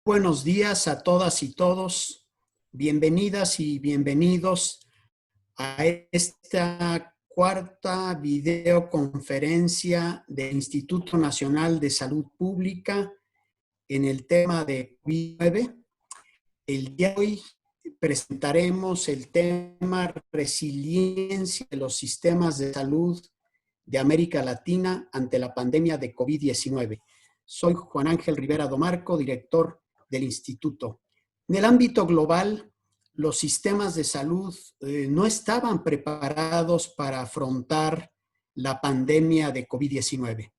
Buenos días a todas y todos. Bienvenidas y bienvenidos a esta cuarta videoconferencia del Instituto Nacional de Salud Pública en el tema de COVID-19. El día de hoy presentaremos el tema resiliencia de los sistemas de salud de América Latina ante la pandemia de COVID-19. Soy Juan Ángel Rivera Domarco, director del instituto. En el ámbito global, los sistemas de salud no estaban preparados para afrontar la pandemia de COVID-19.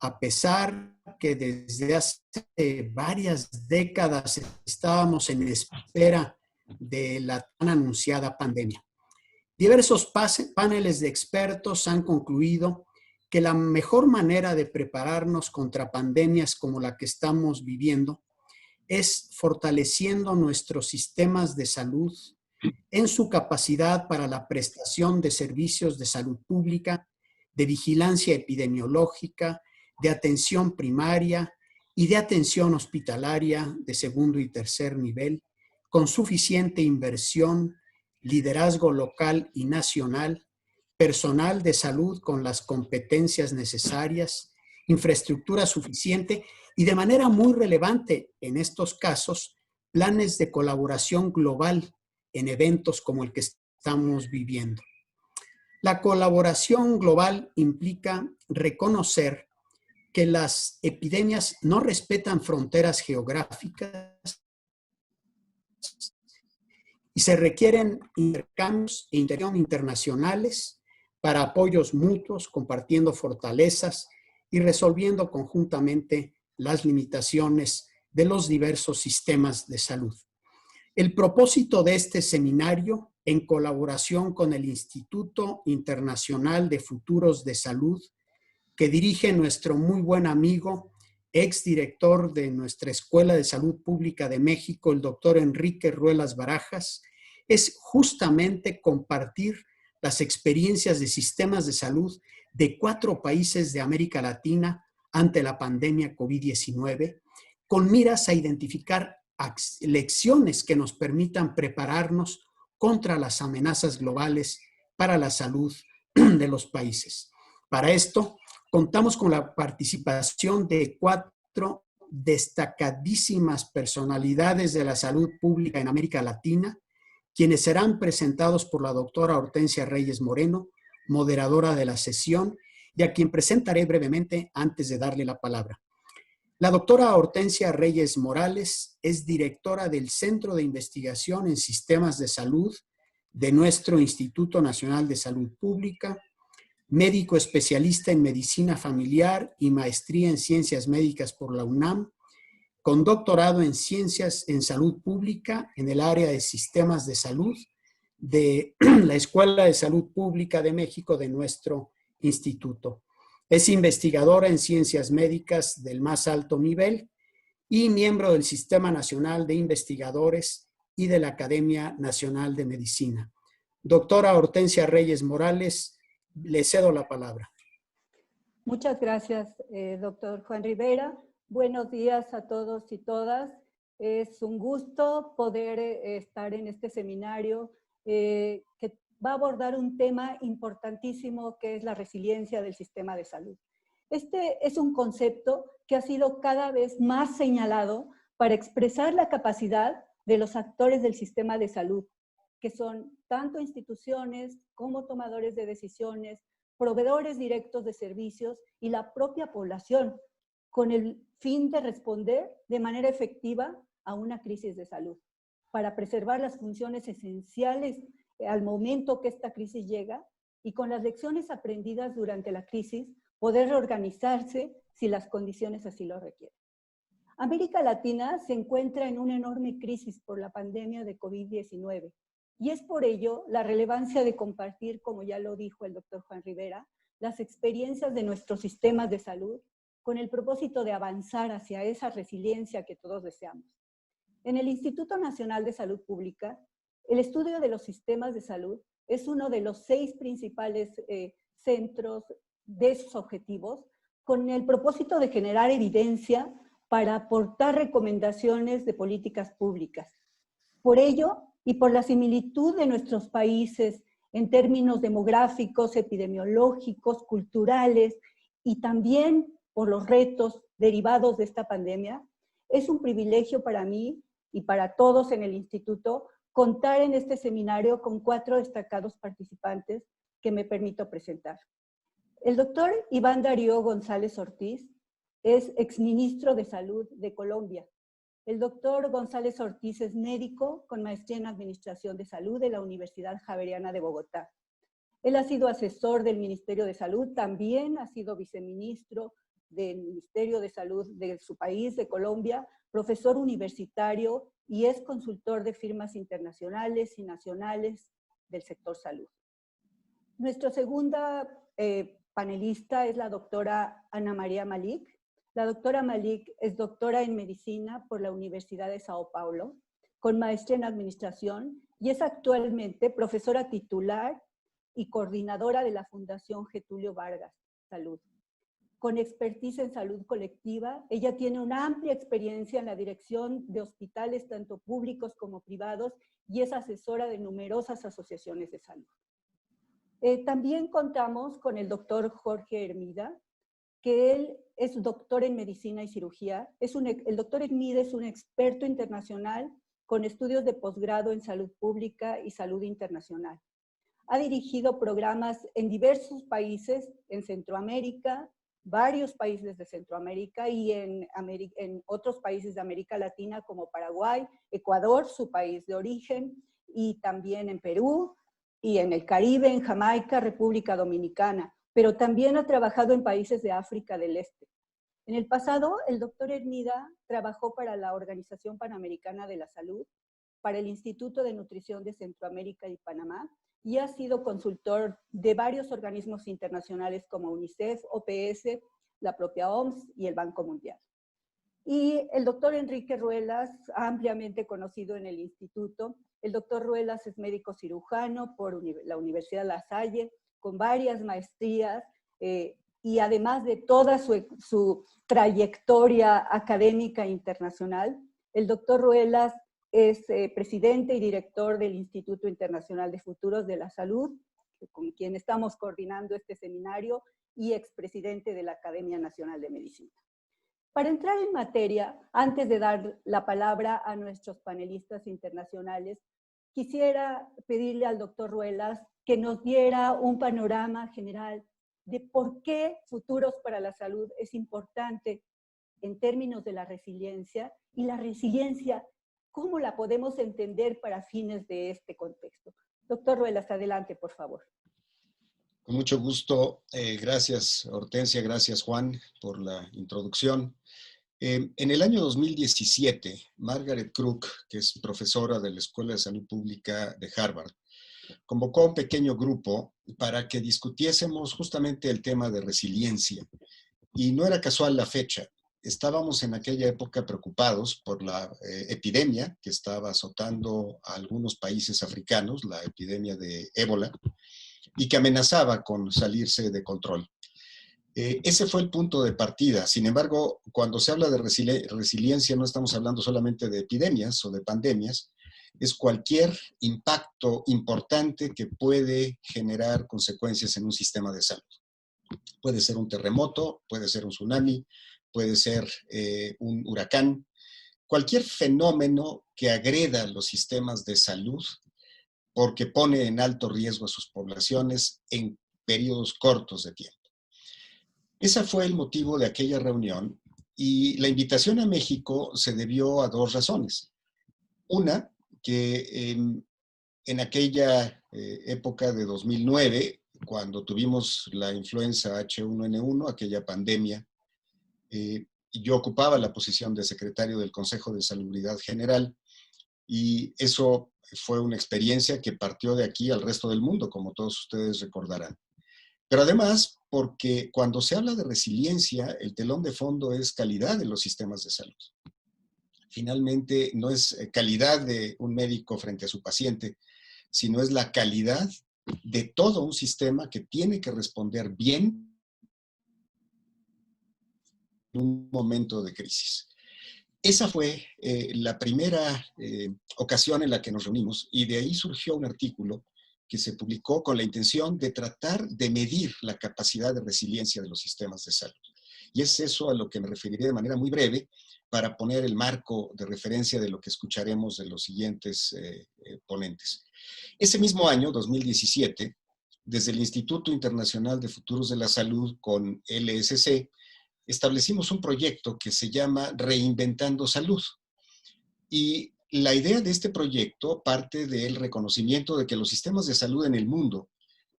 A pesar que desde hace varias décadas estábamos en espera de la tan anunciada pandemia. Diversos paneles de expertos han concluido que la mejor manera de prepararnos contra pandemias como la que estamos viviendo es fortaleciendo nuestros sistemas de salud en su capacidad para la prestación de servicios de salud pública, de vigilancia epidemiológica, de atención primaria y de atención hospitalaria de segundo y tercer nivel, con suficiente inversión, liderazgo local y nacional, personal de salud con las competencias necesarias, infraestructura suficiente y de manera muy relevante en estos casos, planes de colaboración global en eventos como el que estamos viviendo. La colaboración global implica reconocer que las epidemias no respetan fronteras geográficas y se requieren intercambios e intercambios internacionales para apoyos mutuos, compartiendo fortalezas y resolviendo conjuntamente las limitaciones de los diversos sistemas de salud. El propósito de este seminario, en colaboración con el Instituto Internacional de Futuros de Salud, que dirige nuestro muy buen amigo, exdirector de nuestra Escuela de Salud Pública de México, el doctor Enrique Ruelas Barajas, es justamente compartir las experiencias de sistemas de salud de 4 países de América Latina ante la pandemia COVID-19, con miras a identificar lecciones que nos permitan prepararnos contra las amenazas globales para la salud de los países. Para esto, contamos con la participación de 4 destacadísimas personalidades de la salud pública en América Latina, quienes serán presentados por la doctora Hortensia Reyes Moreno, moderadora de la sesión, y a quien presentaré brevemente antes de darle la palabra. La doctora Hortensia Reyes Morales es directora del Centro de Investigación en Sistemas de Salud de nuestro Instituto Nacional de Salud Pública, médico especialista en medicina familiar y maestría en ciencias médicas por la UNAM, con doctorado en ciencias en salud pública en el área de sistemas de salud de la Escuela de Salud Pública de México de nuestro instituto. Es investigadora en ciencias médicas del más alto nivel y miembro del Sistema Nacional de Investigadores y de la Academia Nacional de Medicina. Doctora Hortensia Reyes Morales, le cedo la palabra. Muchas gracias, doctor Juan Rivera. Buenos días a todos y todas. Es un gusto poder estar en este seminario que va a abordar un tema importantísimo que es la resiliencia del sistema de salud. Este es un concepto que ha sido cada vez más señalado para expresar la capacidad de los actores del sistema de salud, que son tanto instituciones como tomadores de decisiones, proveedores directos de servicios y la propia población, con el fin de responder de manera efectiva a una crisis de salud, para preservar las funciones esenciales al momento que esta crisis llega y con las lecciones aprendidas durante la crisis, poder reorganizarse si las condiciones así lo requieren. América Latina se encuentra en una enorme crisis por la pandemia de COVID-19 y es por ello la relevancia de compartir, como ya lo dijo el doctor Juan Rivera, las experiencias de nuestros sistemas de salud con el propósito de avanzar hacia esa resiliencia que todos deseamos. En el Instituto Nacional de Salud Pública, el estudio de los sistemas de salud es uno de los 6 principales centros de sus objetivos, con el propósito de generar evidencia para aportar recomendaciones de políticas públicas. Por ello, y por la similitud de nuestros países en términos demográficos, epidemiológicos, culturales, y también por los retos derivados de esta pandemia, es un privilegio para mí y para todos en el instituto contar en este seminario con 4 destacados participantes que me permito presentar. El doctor Iván Darío González Ortiz es exministro de Salud de Colombia. El doctor González Ortiz es médico con maestría en Administración de Salud de la Universidad Javeriana de Bogotá. Él ha sido asesor del Ministerio de Salud, también ha sido viceministro del Ministerio de Salud de su país, de Colombia, profesor universitario y es consultor de firmas internacionales y nacionales del sector salud. Nuestra segunda panelista es la doctora Ana María Malik. La doctora Malik es doctora en medicina por la Universidad de Sao Paulo, con maestría en administración y es actualmente profesora titular y coordinadora de la Fundación Getulio Vargas Salud. Con expertise en salud colectiva, ella tiene una amplia experiencia en la dirección de hospitales tanto públicos como privados y es asesora de numerosas asociaciones de salud. También contamos con el doctor Jorge Hermida, que él es doctor en medicina y cirugía. El doctor Hermida es un experto internacional con estudios de posgrado en salud pública y salud internacional. Ha dirigido programas en diversos países, en Centroamérica, varios países de Centroamérica y en otros países de América Latina como Paraguay, Ecuador, su país de origen, y también en Perú, y en el Caribe, en Jamaica, República Dominicana, pero también ha trabajado en países de África del Este. En el pasado, el doctor Hermida trabajó para la Organización Panamericana de la Salud, para el Instituto de Nutrición de Centroamérica y Panamá, y ha sido consultor de varios organismos internacionales como UNICEF, OPS, la propia OMS y el Banco Mundial. Y el doctor Enrique Ruelas, ampliamente conocido en el instituto. El doctor Ruelas es médico cirujano por la Universidad La Salle, con varias maestrías, y además de toda su trayectoria académica internacional, el doctor Ruelas es presidente y director del Instituto Internacional de Futuros de la Salud, con quien estamos coordinando este seminario, y expresidente de la Academia Nacional de Medicina. Para entrar en materia, antes de dar la palabra a nuestros panelistas internacionales, quisiera pedirle al doctor Ruelas que nos diera un panorama general de por qué Futuros para la Salud es importante en términos de la resiliencia, y la resiliencia, ¿cómo la podemos entender para fines de este contexto? Doctor Ruelas, adelante, por favor. Con mucho gusto. Gracias, Hortensia, gracias, Juan, por la introducción. En el año 2017, Margaret Crook, que es profesora de la Escuela de Salud Pública de Harvard, convocó a un pequeño grupo para que discutiésemos justamente el tema de resiliencia. Y no era casual la fecha. Estábamos en aquella época preocupados por la epidemia que estaba azotando a algunos países africanos, la epidemia de ébola, y que amenazaba con salirse de control. Ese fue el punto de partida. Sin embargo, cuando se habla de resiliencia, no estamos hablando solamente de epidemias o de pandemias, es cualquier impacto importante que puede generar consecuencias en un sistema de salud. Puede ser un terremoto, puede ser un tsunami, puede ser un huracán. Cualquier fenómeno que agreda los sistemas de salud porque pone en alto riesgo a sus poblaciones en periodos cortos de tiempo. Ese fue el motivo de aquella reunión, y la invitación a México se debió a 2 razones. Una, que en aquella época de 2009, cuando tuvimos la influenza H1N1, aquella pandemia, yo ocupaba la posición de secretario del Consejo de Salubridad General, y eso fue una experiencia que partió de aquí al resto del mundo, como todos ustedes recordarán. Pero además, porque cuando se habla de resiliencia, el telón de fondo es calidad de los sistemas de salud. Finalmente, no es calidad de un médico frente a su paciente, sino es la calidad de todo un sistema que tiene que responder bien en un momento de crisis. esa fue la primera ocasión en la que nos reunimos y de ahí surgió un artículo que se publicó con la intención de tratar de medir la capacidad de resiliencia de los sistemas de salud. Y es eso a lo que me referiré de manera muy breve para poner el marco de referencia de lo que escucharemos de los siguientes ponentes. Ese mismo año, 2017, desde el Instituto Internacional de Futuros de la Salud con LSC, establecimos un proyecto que se llama Reinventando Salud. Y la idea de este proyecto parte del reconocimiento de que los sistemas de salud en el mundo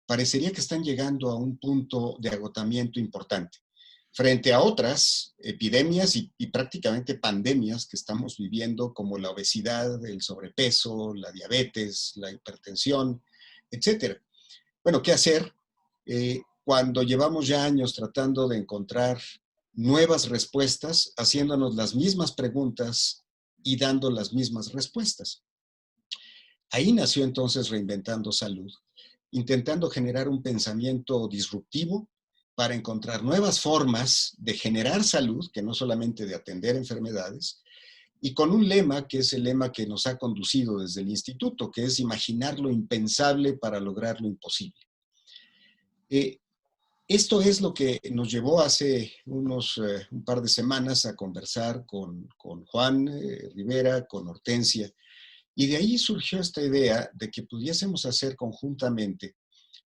parecería que están llegando a un punto de agotamiento importante frente a otras epidemias y prácticamente pandemias que estamos viviendo, como la obesidad, el sobrepeso, la diabetes, la hipertensión, etcétera. Bueno, ¿qué hacer cuando llevamos ya años tratando de encontrar nuevas respuestas, haciéndonos las mismas preguntas y dando las mismas respuestas? Ahí nació entonces Reinventando Salud, intentando generar un pensamiento disruptivo para encontrar nuevas formas de generar salud, que no solamente de atender enfermedades, y con un lema que es el lema que nos ha conducido desde el instituto, que es imaginar lo impensable para lograr lo imposible. Esto es lo que nos llevó hace un par de semanas a conversar con Juan Rivera, con Hortensia, y de ahí surgió esta idea de que pudiésemos hacer conjuntamente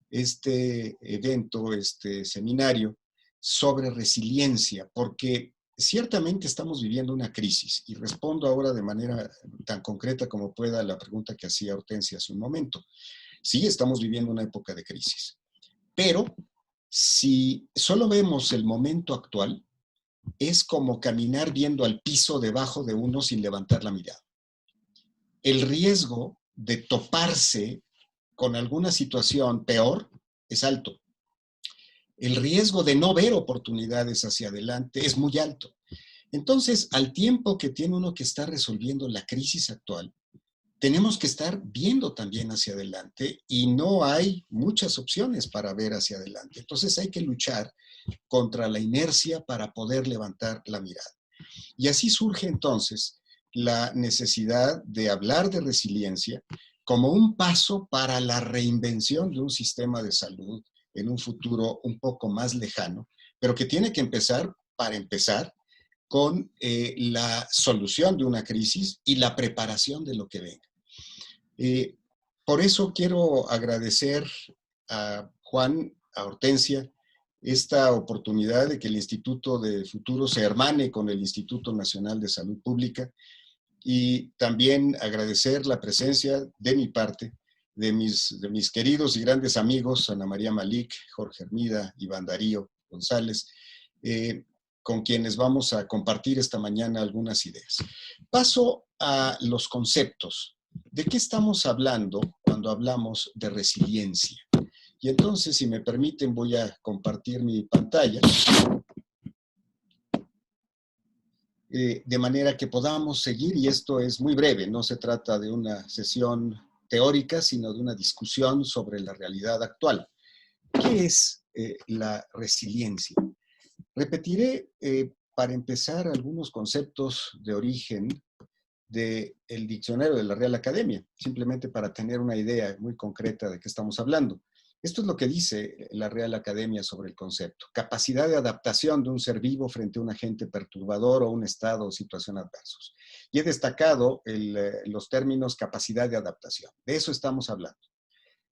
este evento, este seminario sobre resiliencia, porque ciertamente estamos viviendo una crisis, y respondo ahora de manera tan concreta como pueda a la pregunta que hacía Hortensia hace un momento. Sí, estamos viviendo una época de crisis, pero si solo vemos el momento actual, es como caminar viendo al piso debajo de uno sin levantar la mirada. El riesgo de toparse con alguna situación peor es alto. El riesgo de no ver oportunidades hacia adelante es muy alto. Entonces, al tiempo que tiene uno que estar resolviendo la crisis actual, tenemos que estar viendo también hacia adelante y no hay muchas opciones para ver hacia adelante. Entonces hay que luchar contra la inercia para poder levantar la mirada. Y así surge entonces la necesidad de hablar de resiliencia como un paso para la reinvención de un sistema de salud en un futuro un poco más lejano, pero que tiene que empezar, para empezar, con la solución de una crisis y la preparación de lo que venga. Por eso quiero agradecer a Juan, a Hortensia, esta oportunidad de que el Instituto de Futuro se hermane con el Instituto Nacional de Salud Pública, y también agradecer la presencia de mi parte de mis queridos y grandes amigos Ana María Malik, Jorge Hermida, Iván Darío González, con quienes vamos a compartir esta mañana algunas ideas. Paso a los conceptos. ¿De qué estamos hablando cuando hablamos de resiliencia? Y entonces, si me permiten, voy a compartir mi pantalla de manera que podamos seguir, y esto es muy breve, no se trata de una sesión teórica, sino de una discusión sobre la realidad actual. ¿Qué es la resiliencia? Repetiré para empezar algunos conceptos de origen del diccionario de la Real Academia, simplemente para tener una idea muy concreta de qué estamos hablando. Esto es lo que dice la Real Academia sobre el concepto: capacidad de adaptación de un ser vivo frente a un agente perturbador o un estado o situación adversos. Y he destacado los términos capacidad de adaptación. De eso estamos hablando.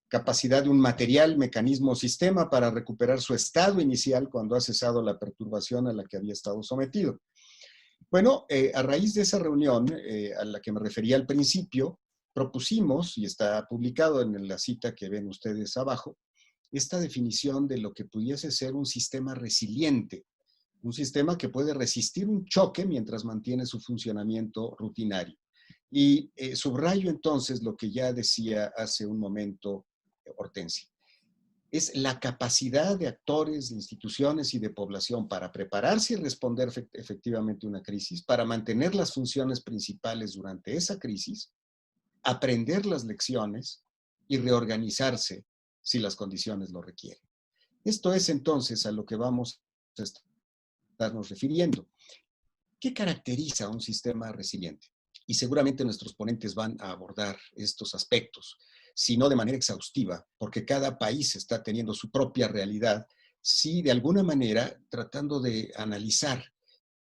Capacidad de un material, mecanismo o sistema para recuperar su estado inicial cuando ha cesado la perturbación a la que había estado sometido. Bueno, a raíz de esa reunión a la que me refería al principio, propusimos, y está publicado en la cita que ven ustedes abajo, esta definición de lo que pudiese ser un sistema resiliente, un sistema que puede resistir un choque mientras mantiene su funcionamiento rutinario. Y subrayo entonces lo que ya decía hace un momento Hortensia. Es la capacidad de actores, de instituciones y de población para prepararse y responder efectivamente a una crisis, para mantener las funciones principales durante esa crisis, aprender las lecciones y reorganizarse si las condiciones lo requieren. Esto es entonces a lo que vamos a estarnos refiriendo. ¿Qué caracteriza a un sistema resiliente? Y seguramente nuestros ponentes van a abordar estos aspectos, si no de manera exhaustiva, porque cada país está teniendo su propia realidad, sí de alguna manera tratando de analizar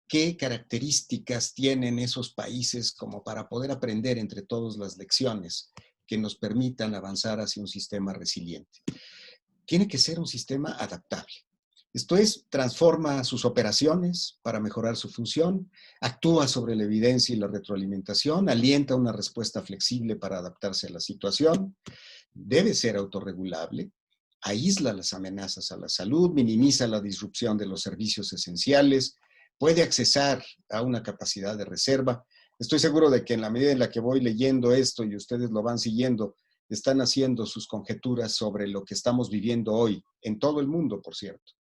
qué características tienen esos países como para poder aprender entre todos las lecciones que nos permitan avanzar hacia un sistema resiliente. Tiene que ser un sistema adaptable. Esto es, transforma sus operaciones para mejorar su función, actúa sobre la evidencia y la retroalimentación, alienta una respuesta flexible para adaptarse a la situación, debe ser autorregulable, aísla las amenazas a la salud, minimiza la disrupción de los servicios esenciales, puede accesar a una capacidad de reserva. Estoy seguro de que en la medida en la que voy leyendo esto y ustedes lo van siguiendo, están haciendo sus conjeturas sobre lo que estamos viviendo hoy, en todo el mundo, por cierto.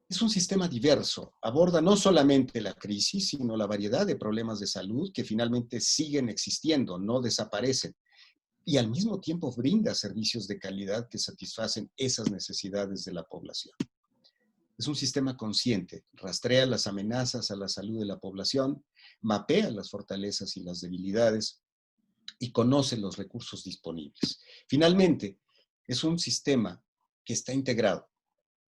Es un sistema diverso, aborda no solamente la crisis, sino la variedad de problemas de salud que finalmente siguen existiendo, no desaparecen, y al mismo tiempo brinda servicios de calidad que satisfacen esas necesidades de la población. Es un sistema consciente, rastrea las amenazas a la salud de la población, mapea las fortalezas y las debilidades y conoce los recursos disponibles. Finalmente, es un sistema que está integrado,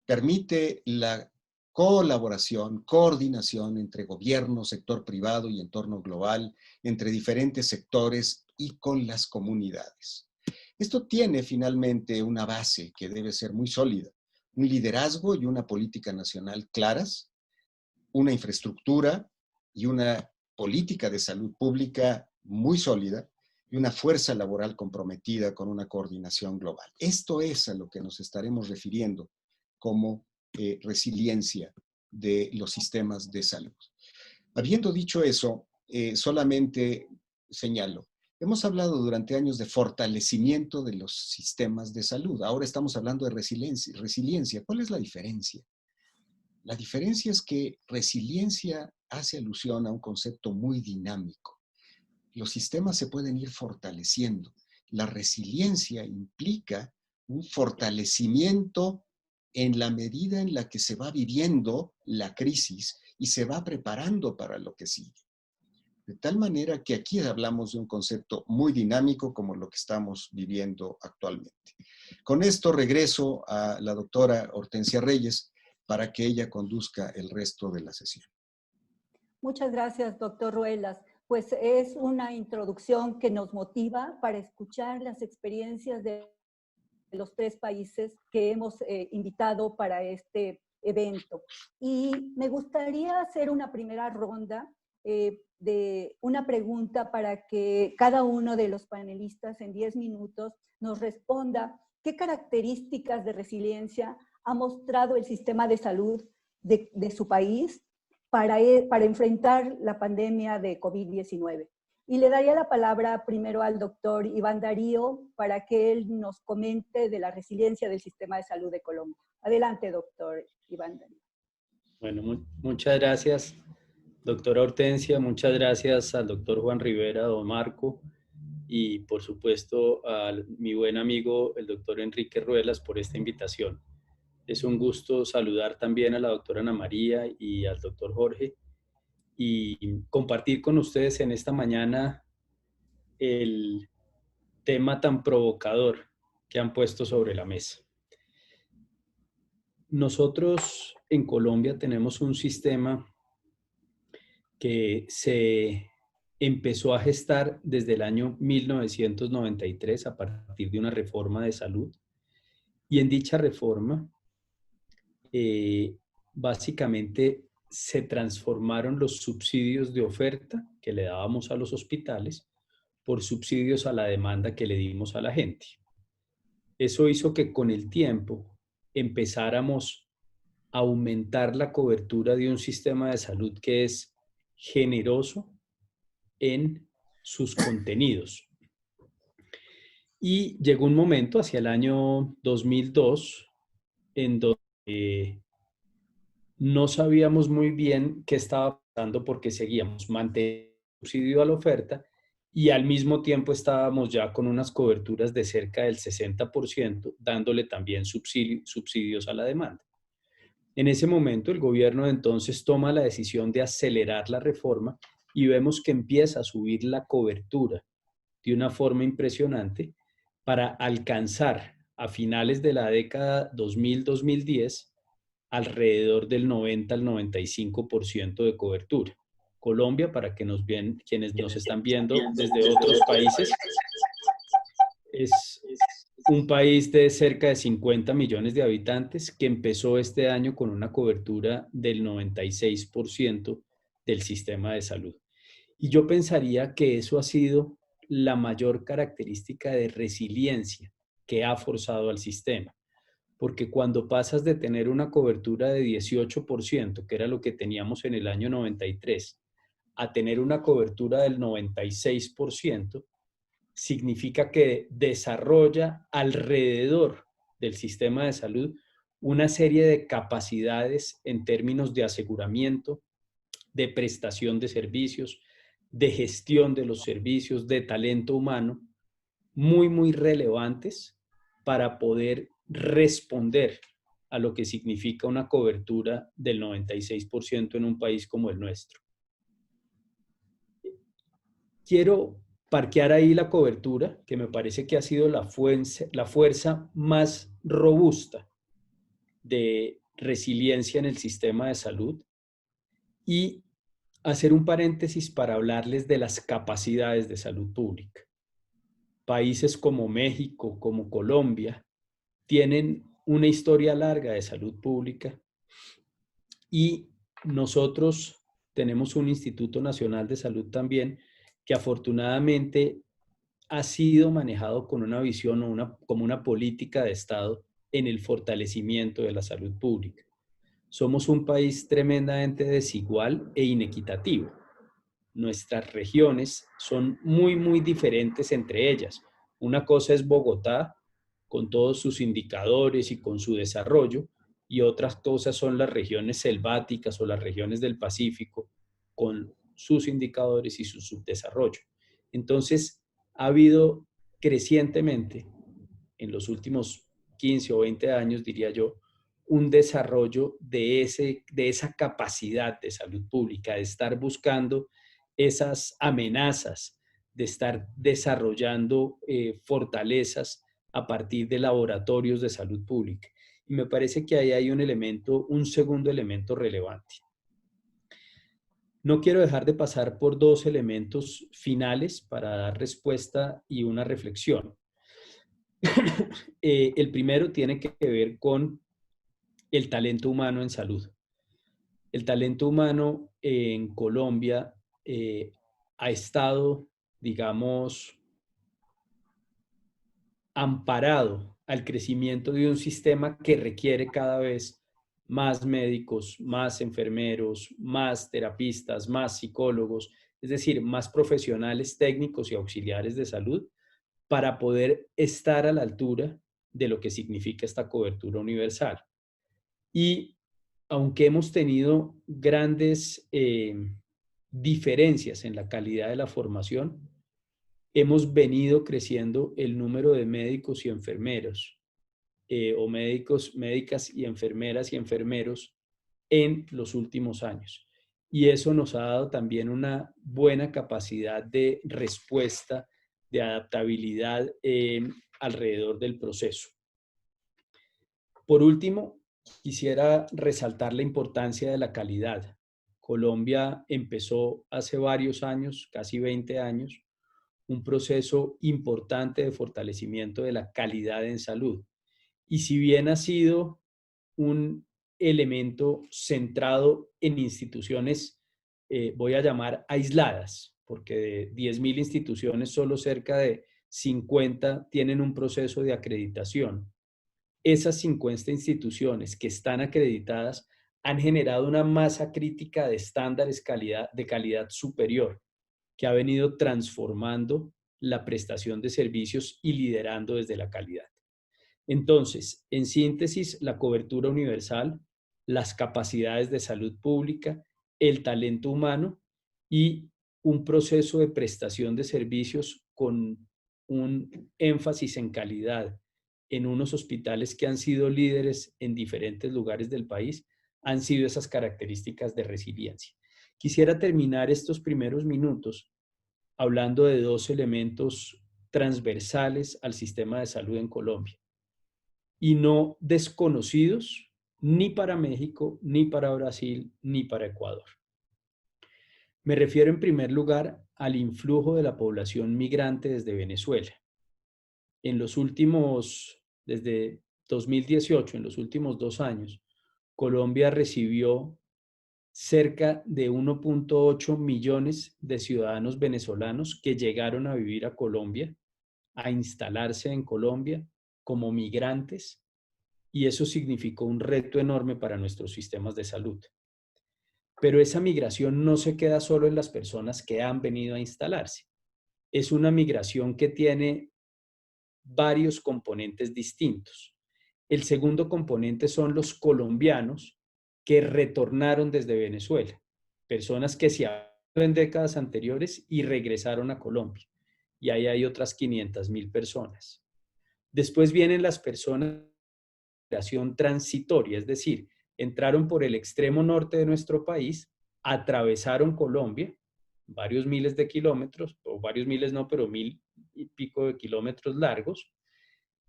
permite la colaboración, coordinación entre gobierno, sector privado y entorno global, entre diferentes sectores y con las comunidades. Esto tiene finalmente una base que debe ser muy sólida, un liderazgo y una política nacional claras, una infraestructura y una política de salud pública muy sólida y una fuerza laboral comprometida con una coordinación global. Esto es a lo que nos estaremos refiriendo como resiliencia de los sistemas de salud. Habiendo dicho eso, solamente señalo, hemos hablado durante años de fortalecimiento de los sistemas de salud. Ahora estamos hablando de resiliencia. ¿Cuál es la diferencia? La diferencia es que resiliencia hace alusión a un concepto muy dinámico. Los sistemas se pueden ir fortaleciendo. La resiliencia implica un fortalecimiento en la medida en la que se va viviendo la crisis y se va preparando para lo que sigue. De tal manera que aquí hablamos de un concepto muy dinámico como lo que estamos viviendo actualmente. Con esto regreso a la doctora Hortensia Reyes para que ella conduzca el resto de la sesión. Muchas gracias, doctor Ruelas. Pues es una introducción que nos motiva para escuchar las experiencias de los 3 países que hemos invitado para este evento. Y me gustaría hacer una primera ronda de una pregunta para que cada uno de los panelistas en 10 minutos nos responda qué características de resiliencia ha mostrado el sistema de salud de su país para enfrentar la pandemia de COVID-19. Y le daría la palabra primero al doctor Iván Darío para que él nos comente de la resiliencia del sistema de salud de Colombia. Adelante, doctor Iván Darío. Bueno, muchas gracias, doctora Hortensia. Muchas gracias al doctor Juan Rivera, don Marco, y por supuesto a mi buen amigo, el doctor Enrique Ruelas, por esta invitación. Es un gusto saludar también a la doctora Ana María y al doctor Jorge y compartir con ustedes en esta mañana el tema tan provocador que han puesto sobre la mesa. Nosotros en Colombia tenemos un sistema que se empezó a gestar desde el año 1993 a partir de una reforma de salud. Y en dicha reforma, básicamente se transformaron los subsidios de oferta que le dábamos a los hospitales por subsidios a la demanda que le dimos a la gente. Eso hizo que con el tiempo empezáramos a aumentar la cobertura de un sistema de salud que es generoso en sus contenidos. Y llegó un momento hacia el año 2002 en donde no sabíamos muy bien qué estaba pasando porque seguíamos manteniendo subsidio a la oferta y al mismo tiempo estábamos ya con unas coberturas de cerca del 60%, dándole también subsidios a la demanda. En ese momento, el gobierno de entonces toma la decisión de acelerar la reforma y vemos que empieza a subir la cobertura de una forma impresionante para alcanzar a finales de la década 2000-2010 alrededor del 90 al 95% de cobertura. Colombia, para que nos vean, quienes nos están viendo desde otros países, es un país de cerca de 50 millones de habitantes que empezó este año con una cobertura del 96% del sistema de salud. Y yo pensaría que eso ha sido la mayor característica de resiliencia que ha forzado al sistema. Porque cuando pasas de tener una cobertura de 18%, que era lo que teníamos en el año 93, a tener una cobertura del 96%, significa que desarrolla alrededor del sistema de salud una serie de capacidades en términos de aseguramiento, de prestación de servicios, de gestión de los servicios, de talento humano, muy, muy relevantes para poder responder a lo que significa una cobertura del 96% en un país como el nuestro. Quiero parquear ahí la cobertura, que me parece que ha sido la fuerza más robusta de resiliencia en el sistema de salud, y hacer un paréntesis para hablarles de las capacidades de salud pública. Países como México, como Colombia, tienen una historia larga de salud pública y nosotros tenemos un Instituto Nacional de Salud también que afortunadamente ha sido manejado con una visión o como una política de Estado en el fortalecimiento de la salud pública. Somos un país tremendamente desigual e inequitativo. Nuestras regiones son muy, muy diferentes entre ellas. Una cosa es Bogotá, con todos sus indicadores y con su desarrollo, y otras cosas son las regiones selváticas o las regiones del Pacífico, con sus indicadores y su subdesarrollo. Entonces, ha habido crecientemente, en los últimos 15 o 20 años, diría yo, un desarrollo de esa capacidad de salud pública, de estar buscando esas amenazas, de estar desarrollando fortalezas a partir de laboratorios de salud pública. Y me parece que ahí hay un segundo elemento relevante. No quiero dejar de pasar por dos elementos finales para dar respuesta y una reflexión. El primero tiene que ver con el talento humano en salud. El talento humano en Colombia ha estado, digamos, amparado al crecimiento de un sistema que requiere cada vez más médicos, más enfermeros, más terapistas, más psicólogos, es decir, más profesionales técnicos y auxiliares de salud para poder estar a la altura de lo que significa esta cobertura universal. Y aunque hemos tenido grandes diferencias en la calidad de la formación, hemos venido creciendo el número de médicos y enfermeros, o médicas y enfermeros en los últimos años. Y eso nos ha dado también una buena capacidad de respuesta, de adaptabilidad alrededor del proceso. Por último, quisiera resaltar la importancia de la calidad. Colombia empezó hace varios años, casi 20 años, un proceso importante de fortalecimiento de la calidad en salud. Y si bien ha sido un elemento centrado en instituciones, voy a llamar aisladas, porque de 10.000 instituciones, solo cerca de 50 tienen un proceso de acreditación. Esas 50 instituciones que están acreditadas han generado una masa crítica de estándares de calidad superior, que ha venido transformando la prestación de servicios y liderando desde la calidad. Entonces, en síntesis, la cobertura universal, las capacidades de salud pública, el talento humano y un proceso de prestación de servicios con un énfasis en calidad en unos hospitales que han sido líderes en diferentes lugares del país, han sido esas características de resiliencia. Quisiera terminar estos primeros minutos hablando de dos elementos transversales al sistema de salud en Colombia y no desconocidos ni para México, ni para Brasil, ni para Ecuador. Me refiero en primer lugar al influjo de la población migrante desde Venezuela. En los últimos, desde 2018, en los últimos 2 años, Colombia recibió cerca de 1.8 millones de ciudadanos venezolanos que llegaron a vivir a Colombia, a instalarse en Colombia como migrantes, y eso significó un reto enorme para nuestros sistemas de salud. Pero esa migración no se queda solo en las personas que han venido a instalarse. Es una migración que tiene varios componentes distintos. El segundo componente son los colombianos que retornaron desde Venezuela, personas que se habían ido en décadas anteriores y regresaron a Colombia. Y ahí hay otras 500.000 personas. Después vienen las personas de migración transitoria, es decir, entraron por el extremo norte de nuestro país, atravesaron Colombia, varios miles de kilómetros, o varios miles no, pero 1.000 y pico de kilómetros largos,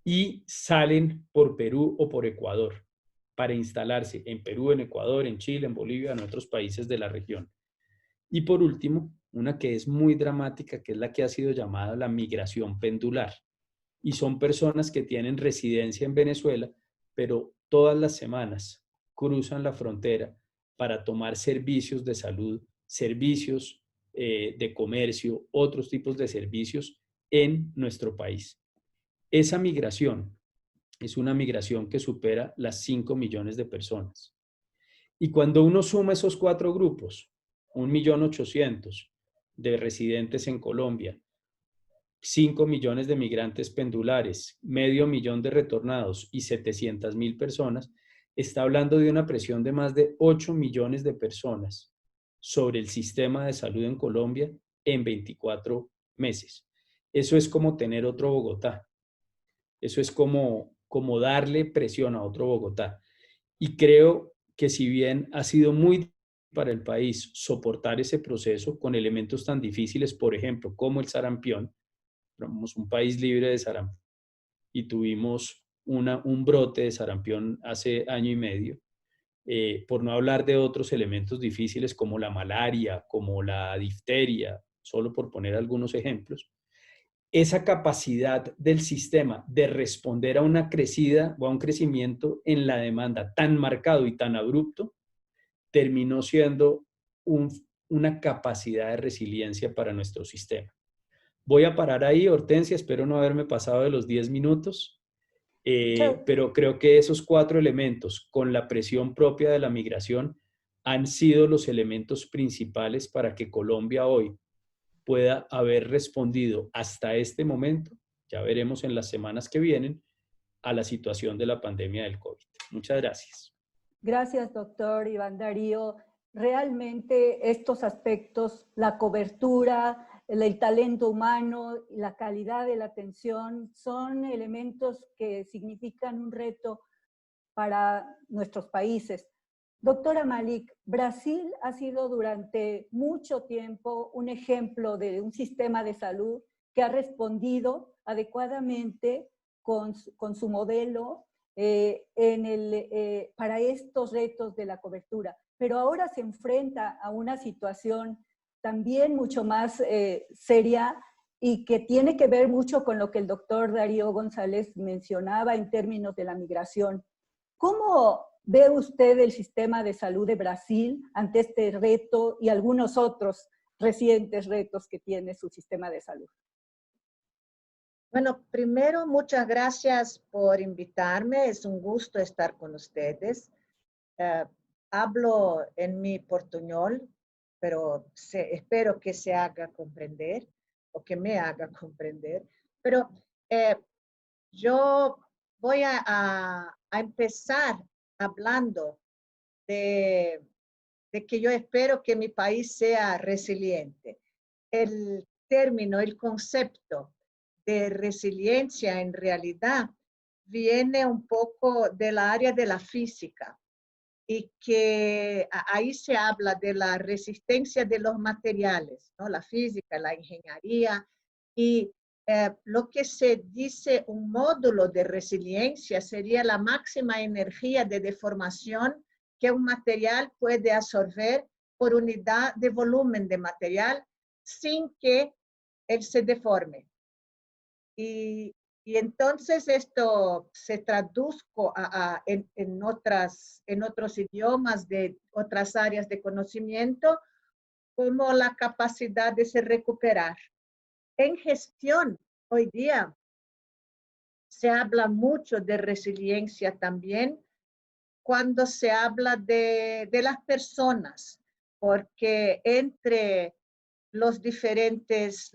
y salen por Perú o por Ecuador para instalarse en Perú, en Ecuador, en Chile, en Bolivia, en otros países de la región. Y por último, una que es muy dramática, que es la que ha sido llamada la migración pendular. Y son personas que tienen residencia en Venezuela, pero todas las semanas cruzan la frontera para tomar servicios de salud, servicios de comercio, otros tipos de servicios en nuestro país. Esa migración es una migración que supera las 5 millones de personas. Y cuando uno suma esos 4 grupos, 1.800.000 de residentes en Colombia, 5 millones de migrantes pendulares, 500.000 de retornados y 700.000 personas, está hablando de una presión de más de 8 millones de personas sobre el sistema de salud en Colombia en 24 meses. Eso es como tener otro Bogotá. Eso es como darle presión a otro Bogotá. Y creo que si bien ha sido muy difícil para el país soportar ese proceso con elementos tan difíciles, por ejemplo, como el sarampión, somos un país libre de sarampión y tuvimos un brote de sarampión hace año y medio, por no hablar de otros elementos difíciles como la malaria, como la difteria, solo por poner algunos ejemplos. Esa capacidad del sistema de responder a una crecida o a un crecimiento en la demanda tan marcado y tan abrupto, terminó siendo una capacidad de resiliencia para nuestro sistema. Voy a parar ahí, Hortensia, espero no haberme pasado de los 10 minutos, pero creo que esos 4 elementos, con la presión propia de la migración, han sido los elementos principales para que Colombia hoy pueda haber respondido hasta este momento, ya veremos en las semanas que vienen, a la situación de la pandemia del COVID. Muchas gracias. Gracias, doctor Iván Darío. Realmente estos aspectos, la cobertura, el talento humano, la calidad de la atención, son elementos que significan un reto para nuestros países. Doctora Malik, Brasil ha sido durante mucho tiempo un ejemplo de un sistema de salud que ha respondido adecuadamente con su modelo para estos retos de la cobertura. Pero ahora se enfrenta a una situación también mucho más seria y que tiene que ver mucho con lo que el doctor Darío González mencionaba en términos de la migración. ¿Cómo ve usted el sistema de salud de Brasil ante este reto y algunos otros recientes retos que tiene su sistema de salud? Bueno, primero, muchas gracias por invitarme. Es un gusto estar con ustedes. Hablo en mi portuñol, pero espero que se haga comprender o que me haga comprender. Pero yo voy a empezar hablando de que yo espero que mi país sea resiliente. El término, el concepto de resiliencia en realidad viene un poco del área de la física. y que ahí se habla de la resistencia de los materiales, ¿no? La física, la ingeniería, y lo que se dice un módulo de resiliencia sería la máxima energía de deformación que un material puede absorber por unidad de volumen de material sin que él se deforme. Y entonces esto se traduzco en otros idiomas de otras áreas de conocimiento como la capacidad de se recuperar. En gestión, hoy día se habla mucho de resiliencia también cuando se habla de las personas, porque entre las diferentes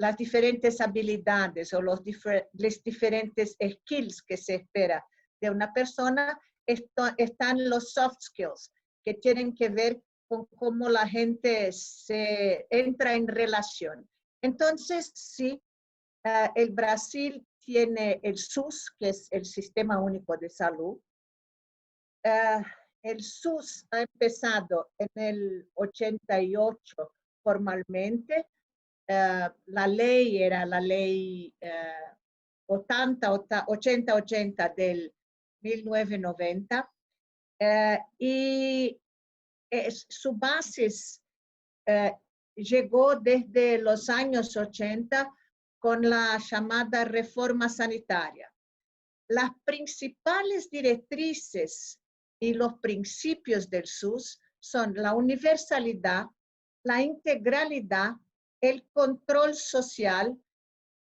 habilidades o los diferentes skills que se espera de una persona, están los soft skills, que tienen que ver con cómo la gente se entra en relación. Entonces, sí, el Brasil tiene el SUS, que es el Sistema Único de Salud. El SUS ha empezado en el 88 formalmente. La ley era la ley 8080 del 1990 y su base llegó desde los años 80 con la llamada reforma sanitaria. Las principales directrices y los principios del SUS son la universalidad, la integralidad, el control social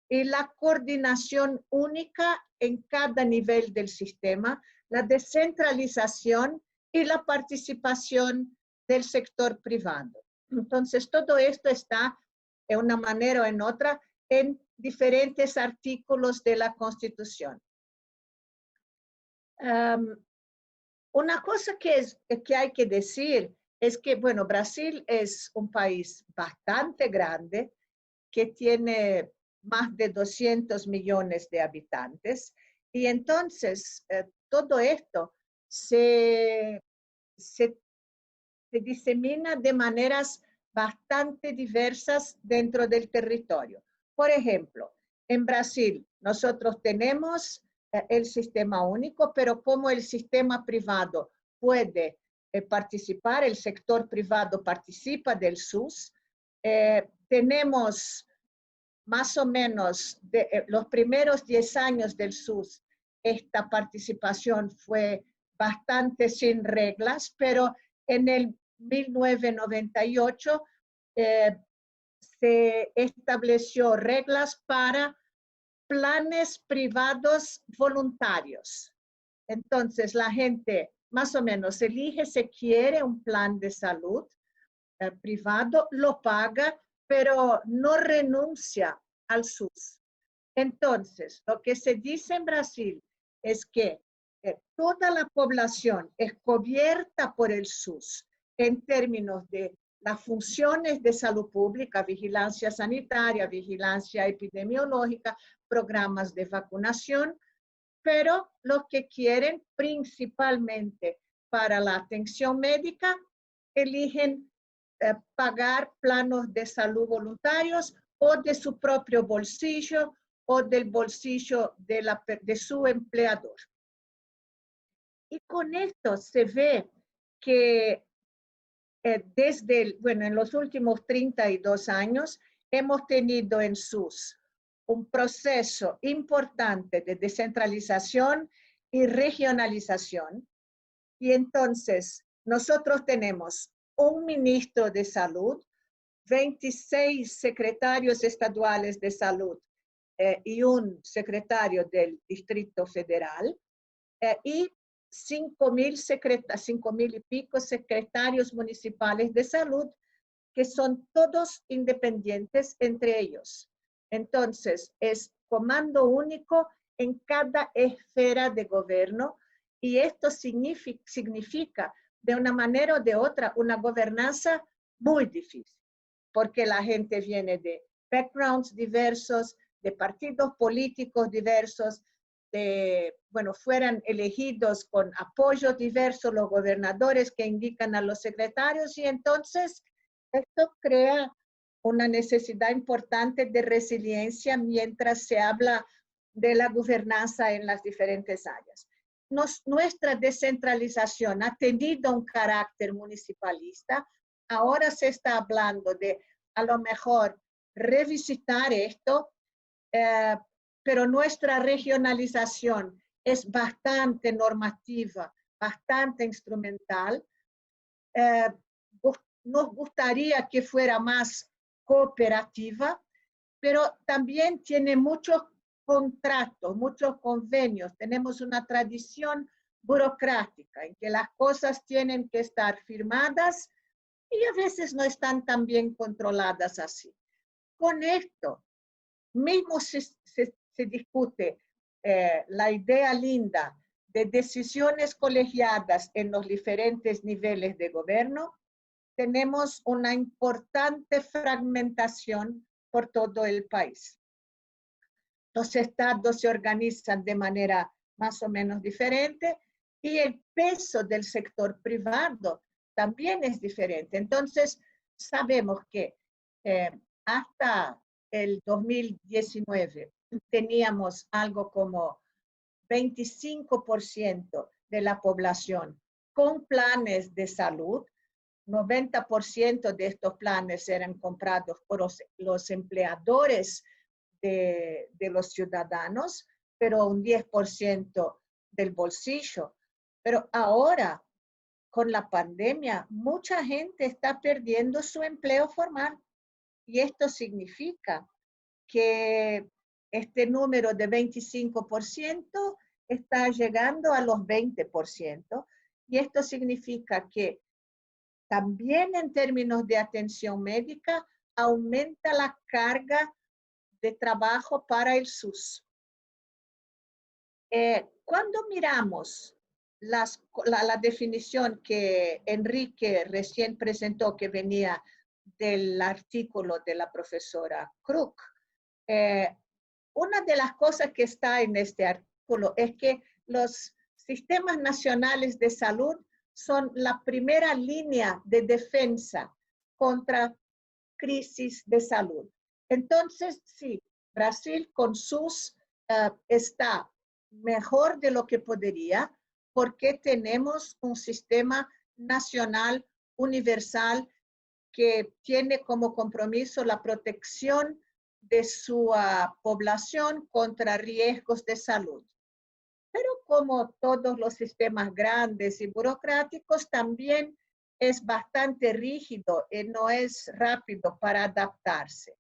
y la coordinación única en cada nivel del sistema, la descentralización y la participación del sector privado. Entonces, todo esto está de una manera o en otra en diferentes artículos de la Constitución. Una cosa que hay que decir es que, bueno, Brasil es un país bastante grande que tiene más de 200 millones de habitantes y entonces todo esto se disemina de maneras bastante diversas dentro del territorio. Por ejemplo, en Brasil nosotros tenemos el sistema único, pero como el sistema privado puede participar, el sector privado participa del SUS, tenemos más o menos los primeros 10 años del SUS, esta participación fue bastante sin reglas, pero en el 1998 se estableció reglas para planes privados voluntarios. Entonces, la gente más o menos elige si quiere un plan de salud privado, lo paga, pero no renuncia al SUS. Entonces, lo que se dice en Brasil es que toda la población es cubierta por el SUS en términos de las funciones de salud pública, vigilancia sanitaria, vigilancia epidemiológica, programas de vacunación, pero los que quieren principalmente para la atención médica eligen pagar planos de salud voluntarios o de su propio bolsillo o del bolsillo de su empleador. Y con esto se ve que en los últimos 32 años hemos tenido en SUS un proceso importante de descentralización y regionalización. Y entonces nosotros tenemos un ministro de salud, 26 secretarios estaduales de salud y un secretario del Distrito Federal y 5.000 y pico secretarios municipales de salud que son todos independientes entre ellos. Entonces, es comando único en cada esfera de gobierno y esto significa de una manera o de otra una gobernanza muy difícil, porque la gente viene de backgrounds diversos, de partidos políticos diversos, bueno, fueran elegidos con apoyos diversos los gobernadores que indican a los secretarios, y entonces esto crea una necesidad importante de resiliencia mientras se habla de la gobernanza en las diferentes áreas. Nuestra descentralización ha tenido un carácter municipalista. Ahora se está hablando de, a lo mejor, revisitar esto, pero nuestra regionalización es bastante normativa, bastante instrumental. Nos gustaría que fuera más cooperativa, pero también tiene muchos contratos, muchos convenios. Tenemos una tradición burocrática en que las cosas tienen que estar firmadas y a veces no están tan bien controladas así. Con esto, mismo se discute la idea linda de decisiones colegiadas en los diferentes niveles de gobierno, tenemos una importante fragmentación por todo el país. Los estados se organizan de manera más o menos diferente y el peso del sector privado también es diferente. Entonces, sabemos que hasta el 2019 teníamos algo como 25% de la población con planes de salud. 90% de estos planes eran comprados por los empleadores de los ciudadanos, pero un 10% del bolsillo. Pero ahora, con la pandemia, mucha gente está perdiendo su empleo formal. Y esto significa que este número de 25% está llegando a los 20%. Y esto significa que también en términos de atención médica aumenta la carga de trabajo para el SUS. Cuando miramos la definición que Enrique recién presentó, que venía del artículo de la profesora Kruk, una de las cosas que está en este artículo es que los sistemas nacionales de salud son la primera línea de defensa contra crisis de salud. Entonces, sí, Brasil con SUS está mejor de lo que podría porque tenemos un sistema nacional universal que tiene como compromiso la protección de su población contra riesgos de salud. Pero como todos los sistemas grandes y burocráticos, también es bastante rígido y no es rápido para adaptarse.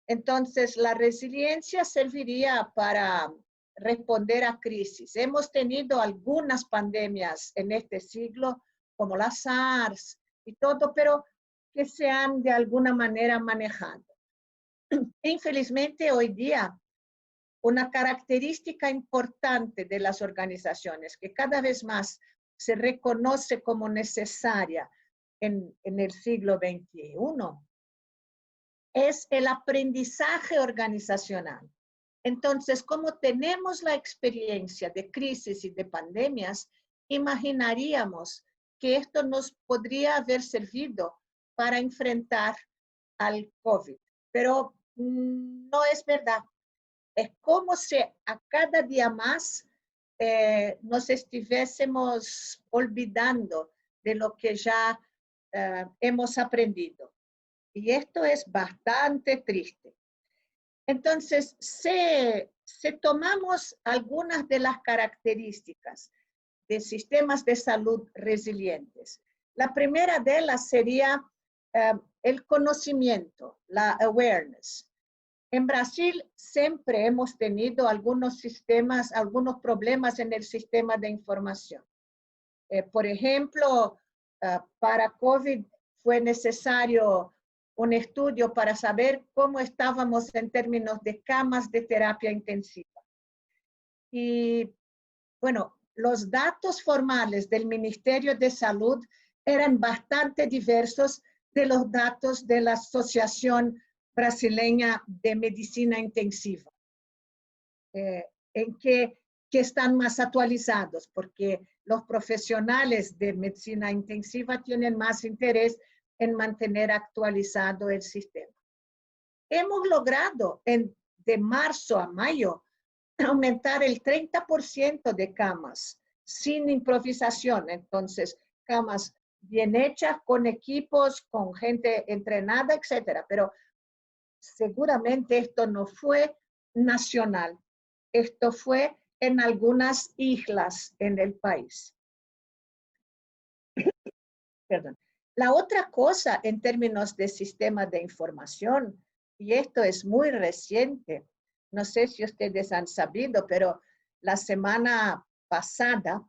Entonces, la resiliencia serviría para responder a crisis. Hemos tenido algunas pandemias en este siglo, como la SARS y todo, pero que se han de alguna manera manejado. Infelizmente, hoy día, una característica importante de las organizaciones que cada vez más se reconoce como necesaria en el siglo XXI es el aprendizaje organizacional. Entonces, como tenemos la experiencia de crisis y de pandemias, imaginaríamos que esto nos podría haber servido para enfrentar al COVID, pero no es verdad. Es como si a cada día más nos estuviésemos olvidando de lo que ya hemos aprendido. Y esto es bastante triste. Entonces, si tomamos algunas de las características de sistemas de salud resilientes, la primera de ellas sería el conocimiento, la awareness. En Brasil siempre hemos tenido algunos sistemas, algunos problemas en el sistema de información. Por ejemplo, para COVID fue necesario un estudio para saber cómo estábamos en términos de camas de terapia intensiva. Y bueno, los datos formales del Ministerio de Salud eran bastante diversos de los datos de la Asociación Brasileña de Medicina Intensiva. en que están más actualizados, porque los profesionales de medicina intensiva tienen más interés en mantener actualizado el sistema. Hemos logrado de marzo a mayo aumentar el 30% de camas sin improvisación. Entonces, camas bien hechas, con equipos, con gente entrenada, etcétera. Pero seguramente esto no fue nacional. Esto fue en algunas islas en el país. Perdón. La otra cosa en términos de sistema de información, y esto es muy reciente, no sé si ustedes han sabido, pero la semana pasada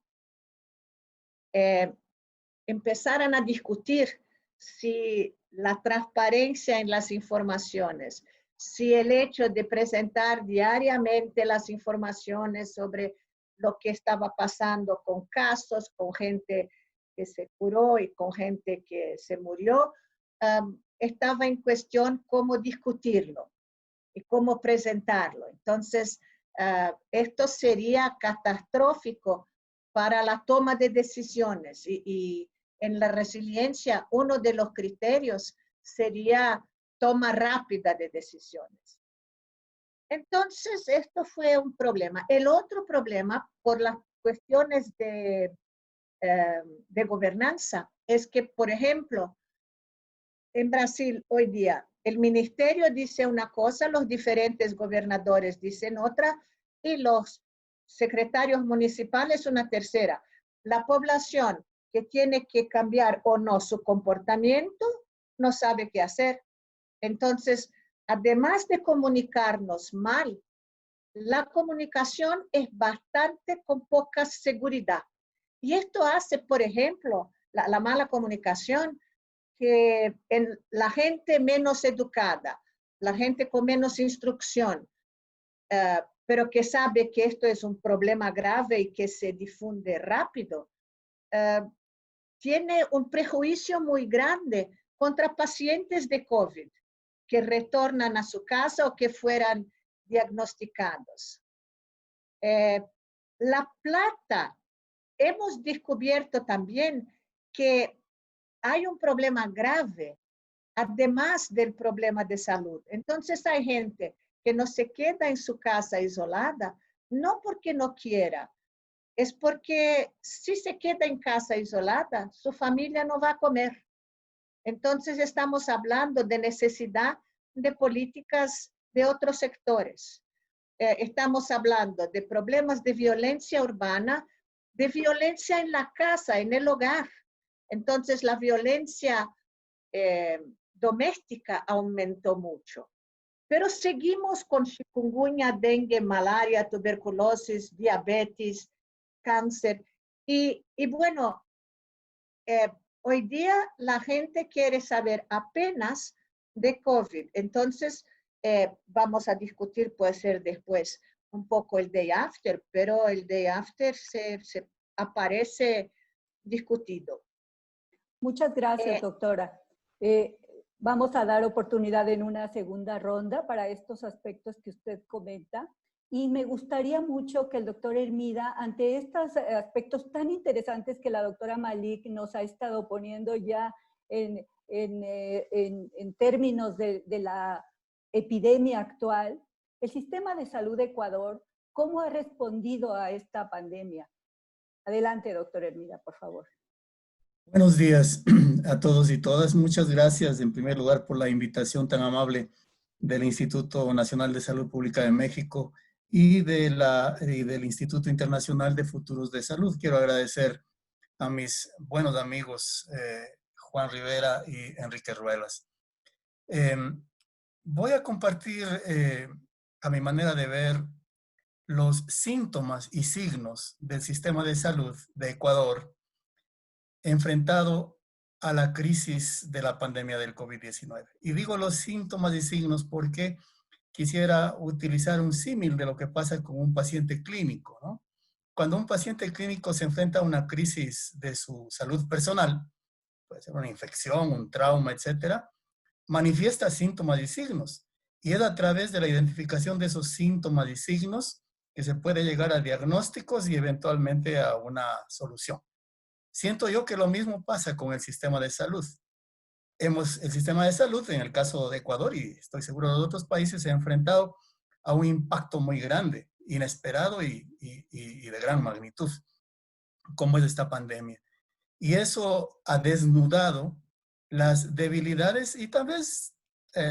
empezaron a discutir si la transparencia en las informaciones, si el hecho de presentar diariamente las informaciones sobre lo que estaba pasando con casos, con gente que se curó y con gente que se murió, estaba en cuestión cómo discutirlo y cómo presentarlo. Entonces, esto sería catastrófico para la toma de decisiones y en la resiliencia uno de los criterios sería toma rápida de decisiones. Entonces, esto fue un problema. El otro problema, por las cuestiones de gobernanza, es que, por ejemplo, en Brasil hoy día, el ministerio dice una cosa, los diferentes gobernadores dicen otra, y los secretarios municipales una tercera. La población que tiene que cambiar o no su comportamiento no sabe qué hacer. Entonces, además de comunicarnos mal, la comunicación es bastante con poca seguridad. Y esto hace, por ejemplo, la mala comunicación, que en la gente menos educada, la gente con menos instrucción, pero que sabe que esto es un problema grave y que se difunde rápido, tiene un prejuicio muy grande contra pacientes de COVID que retornan a su casa o que fueran diagnosticados. La Plata, hemos descubierto también que hay un problema grave, además del problema de salud. Entonces hay gente que no se queda en su casa isolada, no porque no quiera, es porque si se queda en casa isolada, su familia no va a comer. Entonces estamos hablando de necesidad de políticas de otros sectores. Estamos hablando de problemas de violencia urbana, de violencia en la casa, en el hogar. Entonces la violencia doméstica aumentó mucho. Pero seguimos con chikungunya, dengue, malaria, tuberculosis, diabetes, cáncer. Y bueno, hoy día la gente quiere saber apenas de COVID. Entonces, vamos a discutir, puede ser después, un poco el day after, pero el day after se aparece discutido. Muchas gracias, doctora. Vamos a dar oportunidad en una segunda ronda para estos aspectos que usted comenta. Y me gustaría mucho que el doctor Hermida, ante estos aspectos tan interesantes que la doctora Malik nos ha estado poniendo ya en términos de la epidemia actual, el sistema de salud de Ecuador, ¿cómo ha respondido a esta pandemia? Adelante, doctor Hermida, por favor. Buenos días a todos y todas. Muchas gracias, en primer lugar, por la invitación tan amable del Instituto Nacional de Salud Pública de México y del Instituto Internacional de Futuros de Salud. Quiero agradecer a mis buenos amigos Juan Rivera y Enrique Ruelas. Voy a compartir a mi manera de ver los síntomas y signos del sistema de salud de Ecuador enfrentado a la crisis de la pandemia del COVID-19. Y digo los síntomas y signos porque quisiera utilizar un símil de lo que pasa con un paciente clínico, ¿no? Cuando un paciente clínico se enfrenta a una crisis de su salud personal, puede ser una infección, un trauma, etcétera, manifiesta síntomas y signos. Y es a través de la identificación de esos síntomas y signos que se puede llegar a diagnósticos y eventualmente a una solución. Siento yo que lo mismo pasa con el sistema de salud. El sistema de salud, en el caso de Ecuador, y estoy seguro de otros países, se ha enfrentado a un impacto muy grande, inesperado y de gran magnitud, como es esta pandemia. Y eso ha desnudado las debilidades y tal vez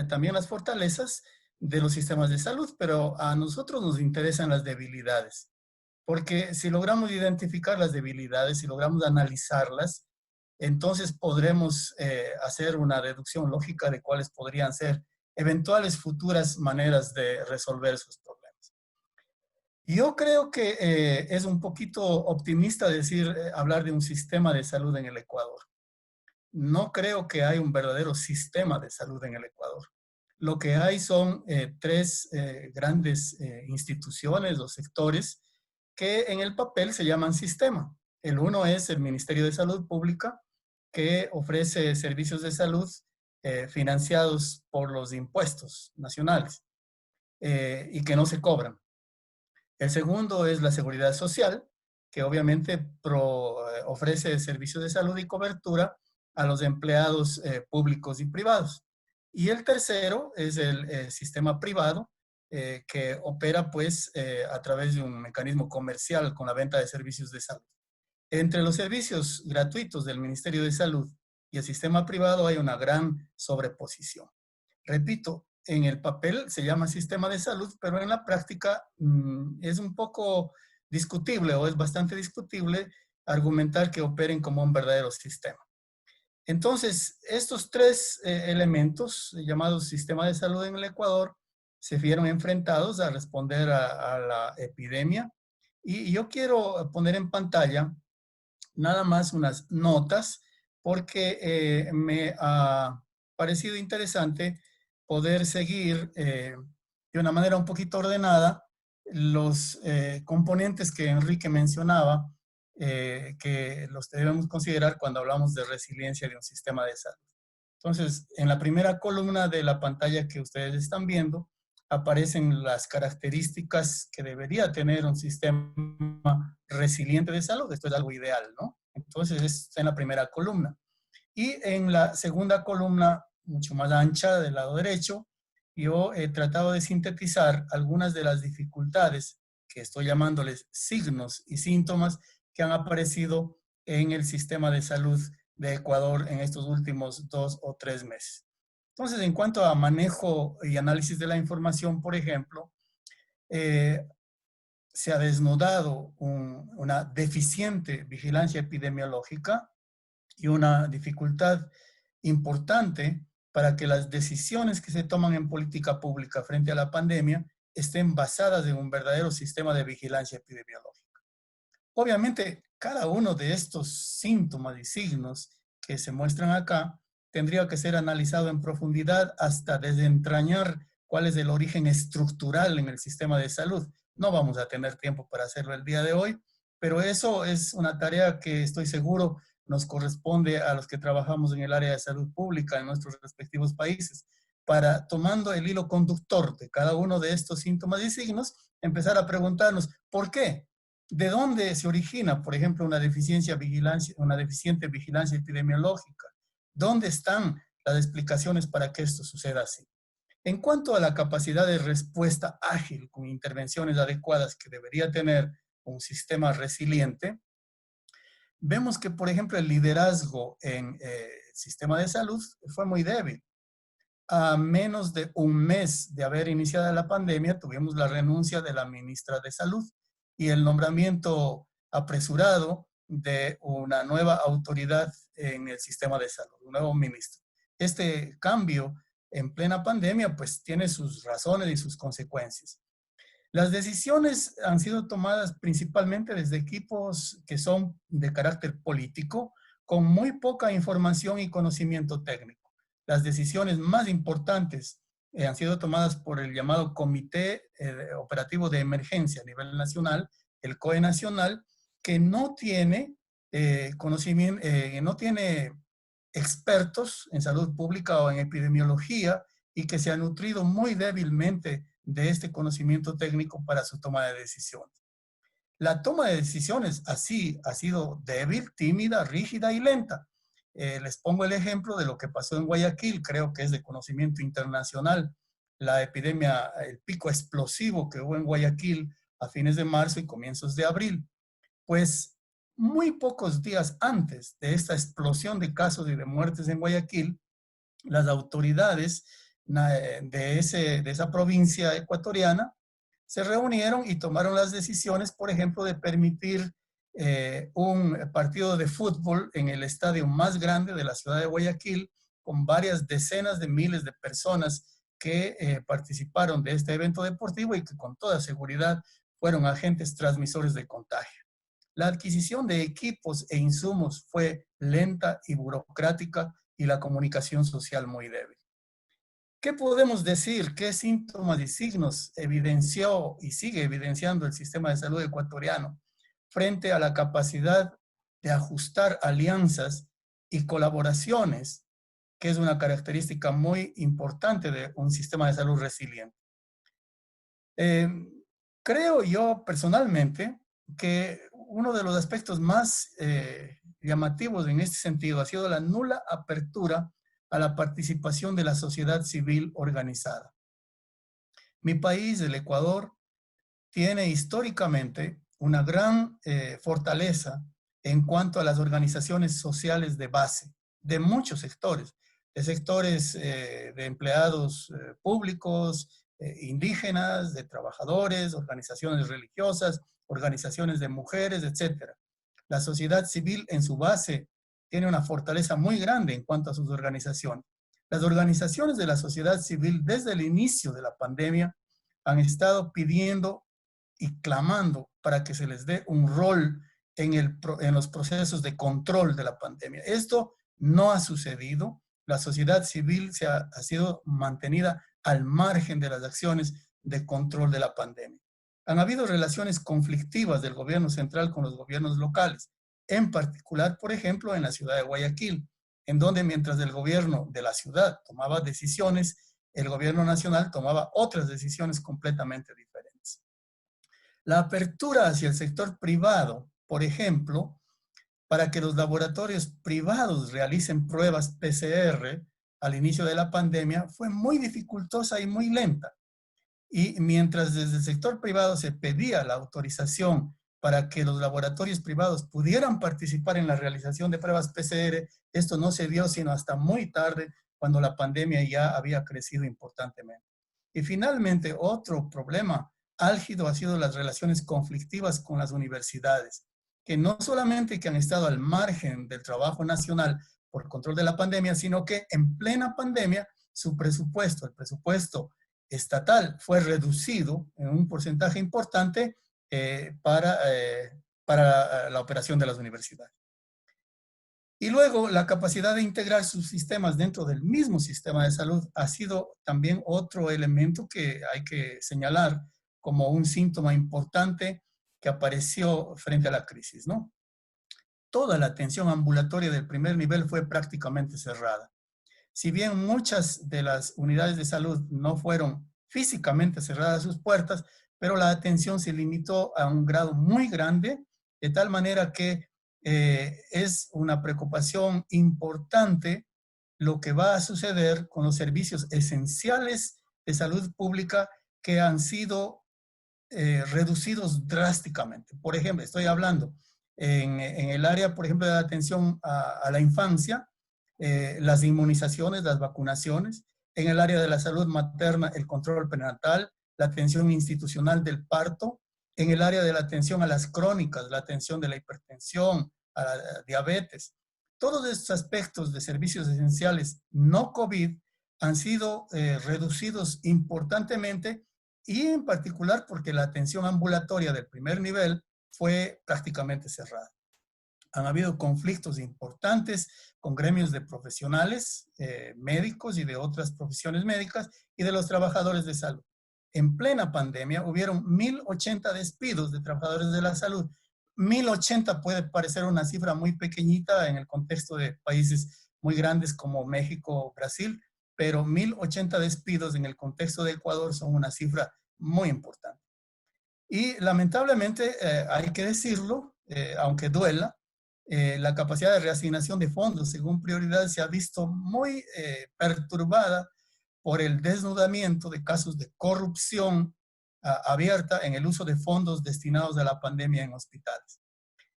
también las fortalezas de los sistemas de salud, pero a nosotros nos interesan las debilidades, porque si logramos identificar las debilidades, si logramos analizarlas, entonces podremos hacer una deducción lógica de cuáles podrían ser eventuales futuras maneras de resolver esos problemas. Yo creo que es un poquito optimista hablar de un sistema de salud en el Ecuador. No creo que hay un verdadero sistema de salud en el Ecuador. Lo que hay son tres grandes instituciones o sectores que en el papel se llaman sistema. El uno es el Ministerio de Salud Pública, que ofrece servicios de salud financiados por los impuestos nacionales y que no se cobran. El segundo es la Seguridad Social, que obviamente ofrece servicios de salud y cobertura a los empleados públicos y privados. Y el tercero es el sistema privado, que opera pues a través de un mecanismo comercial con la venta de servicios de salud. Entre los servicios gratuitos del Ministerio de Salud y el sistema privado hay una gran sobreposición. Repito, en el papel se llama sistema de salud, pero en la práctica es un poco discutible o es bastante discutible argumentar que operen como un verdadero sistema. Entonces, estos tres elementos llamados sistema de salud en el Ecuador se vieron enfrentados a responder a la epidemia. Y yo quiero poner en pantalla nada más unas notas porque me ha parecido interesante poder seguir de una manera un poquito ordenada los componentes que Enrique mencionaba, que los debemos considerar cuando hablamos de resiliencia de un sistema de salud. Entonces, en la primera columna de la pantalla que ustedes están viendo, aparecen las características que debería tener un sistema resiliente de salud. Esto es algo ideal, ¿no? Entonces, está en la primera columna. Y en la segunda columna, mucho más ancha del lado derecho, yo he tratado de sintetizar algunas de las dificultades que estoy llamándoles signos y síntomas que han aparecido en el sistema de salud de Ecuador en estos últimos 2 o 3 meses. Entonces, en cuanto a manejo y análisis de la información, por ejemplo, se ha desnudado una deficiente vigilancia epidemiológica y una dificultad importante para que las decisiones que se toman en política pública frente a la pandemia estén basadas en un verdadero sistema de vigilancia epidemiológica. Obviamente, cada uno de estos síntomas y signos que se muestran acá tendría que ser analizado en profundidad hasta desentrañar cuál es el origen estructural en el sistema de salud. No vamos a tener tiempo para hacerlo el día de hoy, pero eso es una tarea que estoy seguro nos corresponde a los que trabajamos en el área de salud pública en nuestros respectivos países, para, tomando el hilo conductor de cada uno de estos síntomas y signos, empezar a preguntarnos, ¿por qué? ¿De dónde se origina, por ejemplo, una deficiente vigilancia epidemiológica? ¿Dónde están las explicaciones para que esto suceda así? En cuanto a la capacidad de respuesta ágil con intervenciones adecuadas que debería tener un sistema resiliente, vemos que, por ejemplo, el liderazgo en el sistema de salud fue muy débil. A menos de un mes de haber iniciado la pandemia, tuvimos la renuncia de la ministra de Salud y el nombramiento apresurado de una nueva autoridad en el sistema de salud, un nuevo ministro. Este cambio en plena pandemia, pues tiene sus razones y sus consecuencias. Las decisiones han sido tomadas principalmente desde equipos que son de carácter político, con muy poca información y conocimiento técnico. Las decisiones más importantes han sido tomadas por el llamado Comité Operativo de Emergencia a nivel nacional, el COE nacional, que no tiene conocimiento, no tiene expertos en salud pública o en epidemiología y que se ha nutrido muy débilmente de este conocimiento técnico para su toma de decisiones. La toma de decisiones así ha sido débil, tímida, rígida y lenta. Les pongo el ejemplo de lo que pasó en Guayaquil, creo que es de conocimiento internacional, la epidemia, el pico explosivo que hubo en Guayaquil a fines de marzo y comienzos de abril. Pues muy pocos días antes de esta explosión de casos y de muertes en Guayaquil, las autoridades de esa provincia ecuatoriana se reunieron y tomaron las decisiones, por ejemplo, de permitir un partido de fútbol en el estadio más grande de la ciudad de Guayaquil, con varias decenas de miles de personas que participaron de este evento deportivo y que con toda seguridad fueron agentes transmisores de contagio. La adquisición de equipos e insumos fue lenta y burocrática y la comunicación social muy débil. ¿Qué podemos decir? ¿Qué síntomas y signos evidenció y sigue evidenciando el sistema de salud ecuatoriano frente a la capacidad de ajustar alianzas y colaboraciones, que es una característica muy importante de un sistema de salud resiliente? Creo yo personalmente que uno de los aspectos más llamativos en este sentido ha sido la nula apertura a la participación de la sociedad civil organizada. Mi país, el Ecuador, tiene históricamente una gran fortaleza en cuanto a las organizaciones sociales de base, de muchos sectores, de sectores de empleados públicos, indígenas, de trabajadores, organizaciones religiosas, organizaciones de mujeres, etc. La sociedad civil en su base tiene una fortaleza muy grande en cuanto a sus organizaciones. Las organizaciones de la sociedad civil desde el inicio de la pandemia han estado pidiendo y clamando para que se les dé un rol en los procesos de control de la pandemia. Esto no ha sucedido. La sociedad civil ha sido mantenida al margen de las acciones de control de la pandemia. Han habido relaciones conflictivas del gobierno central con los gobiernos locales, en particular, por ejemplo, en la ciudad de Guayaquil, en donde mientras el gobierno de la ciudad tomaba decisiones, el gobierno nacional tomaba otras decisiones completamente diferentes. La apertura hacia el sector privado, por ejemplo, para que los laboratorios privados realicen pruebas PCR al inicio de la pandemia, fue muy dificultosa y muy lenta. Y mientras desde el sector privado se pedía la autorización para que los laboratorios privados pudieran participar en la realización de pruebas PCR, esto no se dio sino hasta muy tarde, cuando la pandemia ya había crecido importantemente. Y finalmente, otro problema álgido ha sido las relaciones conflictivas con las universidades, que no solamente que han estado al margen del trabajo nacional por control de la pandemia, sino que en plena pandemia su presupuesto, el presupuesto estatal, fue reducido en un porcentaje importante para la operación de las universidades. Y luego, la capacidad de integrar sus sistemas dentro del mismo sistema de salud ha sido también otro elemento que hay que señalar como un síntoma importante que apareció frente a la crisis, ¿no? Toda la atención ambulatoria del primer nivel fue prácticamente cerrada. Si bien muchas de las unidades de salud no fueron físicamente cerradas sus puertas, pero la atención se limitó a un grado muy grande, de tal manera que es una preocupación importante lo que va a suceder con los servicios esenciales de salud pública que han sido reducidos drásticamente. Por ejemplo, estoy hablando en el área, por ejemplo, de la atención a la infancia, las inmunizaciones, las vacunaciones, en el área de la salud materna, el control prenatal, la atención institucional del parto, en el área de la atención a las crónicas, la atención de la hipertensión, a la diabetes. Todos estos aspectos de servicios esenciales no COVID han sido reducidos importantemente, y en particular porque la atención ambulatoria del primer nivel fue prácticamente cerrada. Han habido conflictos importantes con gremios de profesionales, médicos y de otras profesiones médicas y de los trabajadores de salud. En plena pandemia hubieron 1.080 despidos de trabajadores de la salud. 1.080 puede parecer una cifra muy pequeñita en el contexto de países muy grandes como México o Brasil, pero 1.080 despidos en el contexto de Ecuador son una cifra muy importante. Y lamentablemente, hay que decirlo, aunque duela, la capacidad de reasignación de fondos según prioridades se ha visto muy perturbada por el desnudamiento de casos de corrupción abierta en el uso de fondos destinados a la pandemia en hospitales.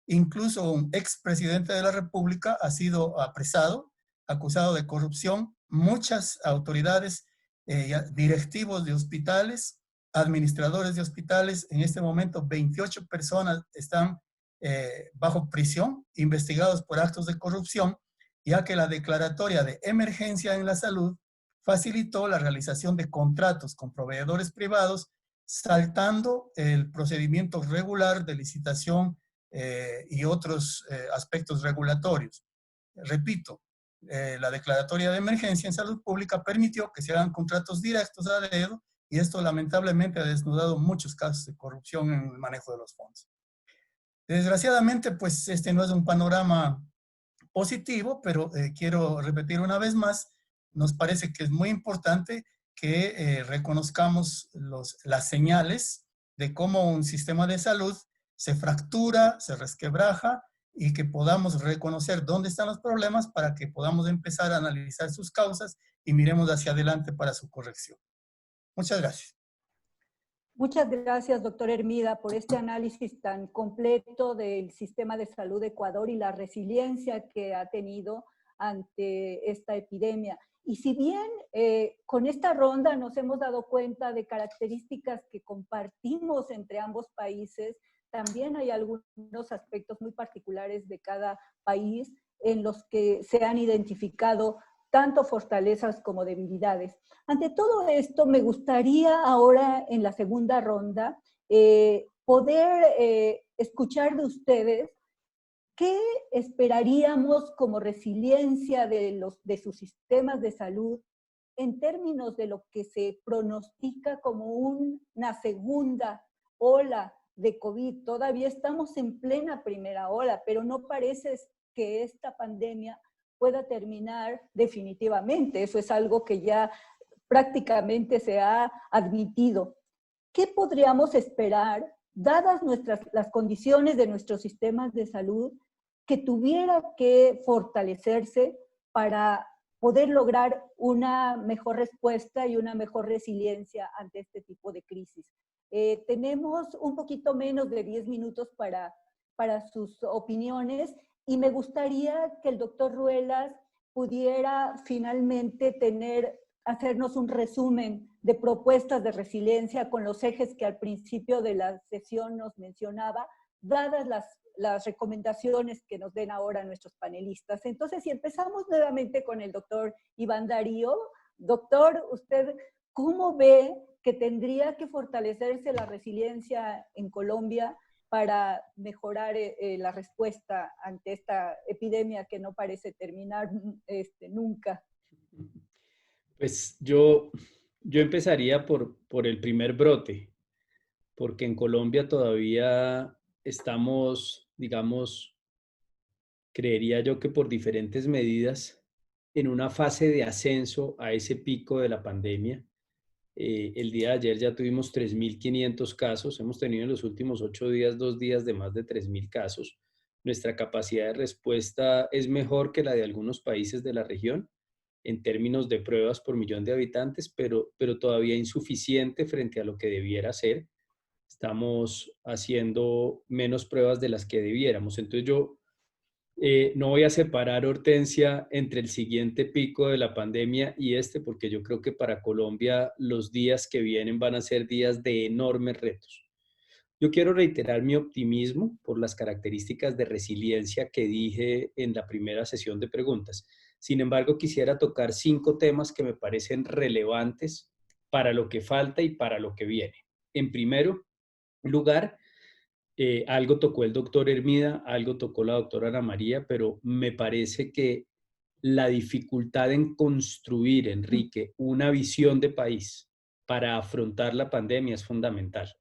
Incluso un expresidente de la República ha sido apresado, acusado de corrupción. Muchas autoridades, directivos de hospitales, administradores de hospitales, en este momento 28 personas están bajo prisión, investigados por actos de corrupción, ya que la declaratoria de emergencia en la salud facilitó la realización de contratos con proveedores privados, saltando el procedimiento regular de licitación y otros aspectos regulatorios. Repito, la declaratoria de emergencia en salud pública permitió que se hagan contratos directos a dedo, y esto lamentablemente ha desnudado muchos casos de corrupción en el manejo de los fondos. Desgraciadamente, pues este no es un panorama positivo, pero quiero repetir una vez más, nos parece que es muy importante que reconozcamos las señales de cómo un sistema de salud se fractura, se resquebraja, y que podamos reconocer dónde están los problemas para que podamos empezar a analizar sus causas y miremos hacia adelante para su corrección. Muchas gracias. Muchas gracias, doctor Hermida, por este análisis tan completo del sistema de salud de Ecuador y la resiliencia que ha tenido ante esta epidemia. Y si bien con esta ronda nos hemos dado cuenta de características que compartimos entre ambos países, también hay algunos aspectos muy particulares de cada país en los que se han identificado tanto fortalezas como debilidades. Ante todo esto, me gustaría ahora en la segunda ronda poder escuchar de ustedes qué esperaríamos como resiliencia de sus sistemas de salud en términos de lo que se pronostica como una segunda ola de COVID. Todavía estamos en plena primera ola, pero no parece que esta pandemia pueda terminar definitivamente. Eso es algo que ya prácticamente se ha admitido. ¿Qué podríamos esperar, dadas las condiciones de nuestros sistemas de salud, que tuviera que fortalecerse para poder lograr una mejor respuesta y una mejor resiliencia ante este tipo de crisis? Tenemos un poquito menos de 10 minutos para sus opiniones, y me gustaría que el doctor Ruelas pudiera finalmente hacernos un resumen de propuestas de resiliencia con los ejes que al principio de la sesión nos mencionaba, dadas las recomendaciones que nos den ahora nuestros panelistas. Entonces, si empezamos nuevamente con el doctor Iván Darío. Doctor, ¿usted cómo ve que tendría que fortalecerse la resiliencia en Colombia para mejorar la respuesta ante esta epidemia que no parece terminar nunca? Pues yo empezaría por el primer brote, porque en Colombia todavía estamos, digamos, creería yo que por diferentes medidas, en una fase de ascenso a ese pico de la pandemia. El día de ayer ya tuvimos 3.500 casos, hemos tenido en los últimos 8 días, 2 días de más de 3.000 casos. Nuestra capacidad de respuesta es mejor que la de algunos países de la región en términos de pruebas por millón de habitantes, pero todavía insuficiente frente a lo que debiera ser. Estamos haciendo menos pruebas de las que debiéramos. Entonces yo no voy a separar, Hortensia, entre el siguiente pico de la pandemia y porque yo creo que para Colombia los días que vienen van a ser días de enormes retos. Yo quiero reiterar mi optimismo por las características de resiliencia que dije en la primera sesión de preguntas. Sin embargo, quisiera tocar 5 temas que me parecen relevantes para lo que falta y para lo que viene. En primer lugar, algo tocó el doctor Hermida, algo tocó la doctora Ana María, pero me parece que la dificultad en construir, Enrique, una visión de país para afrontar la pandemia es fundamental.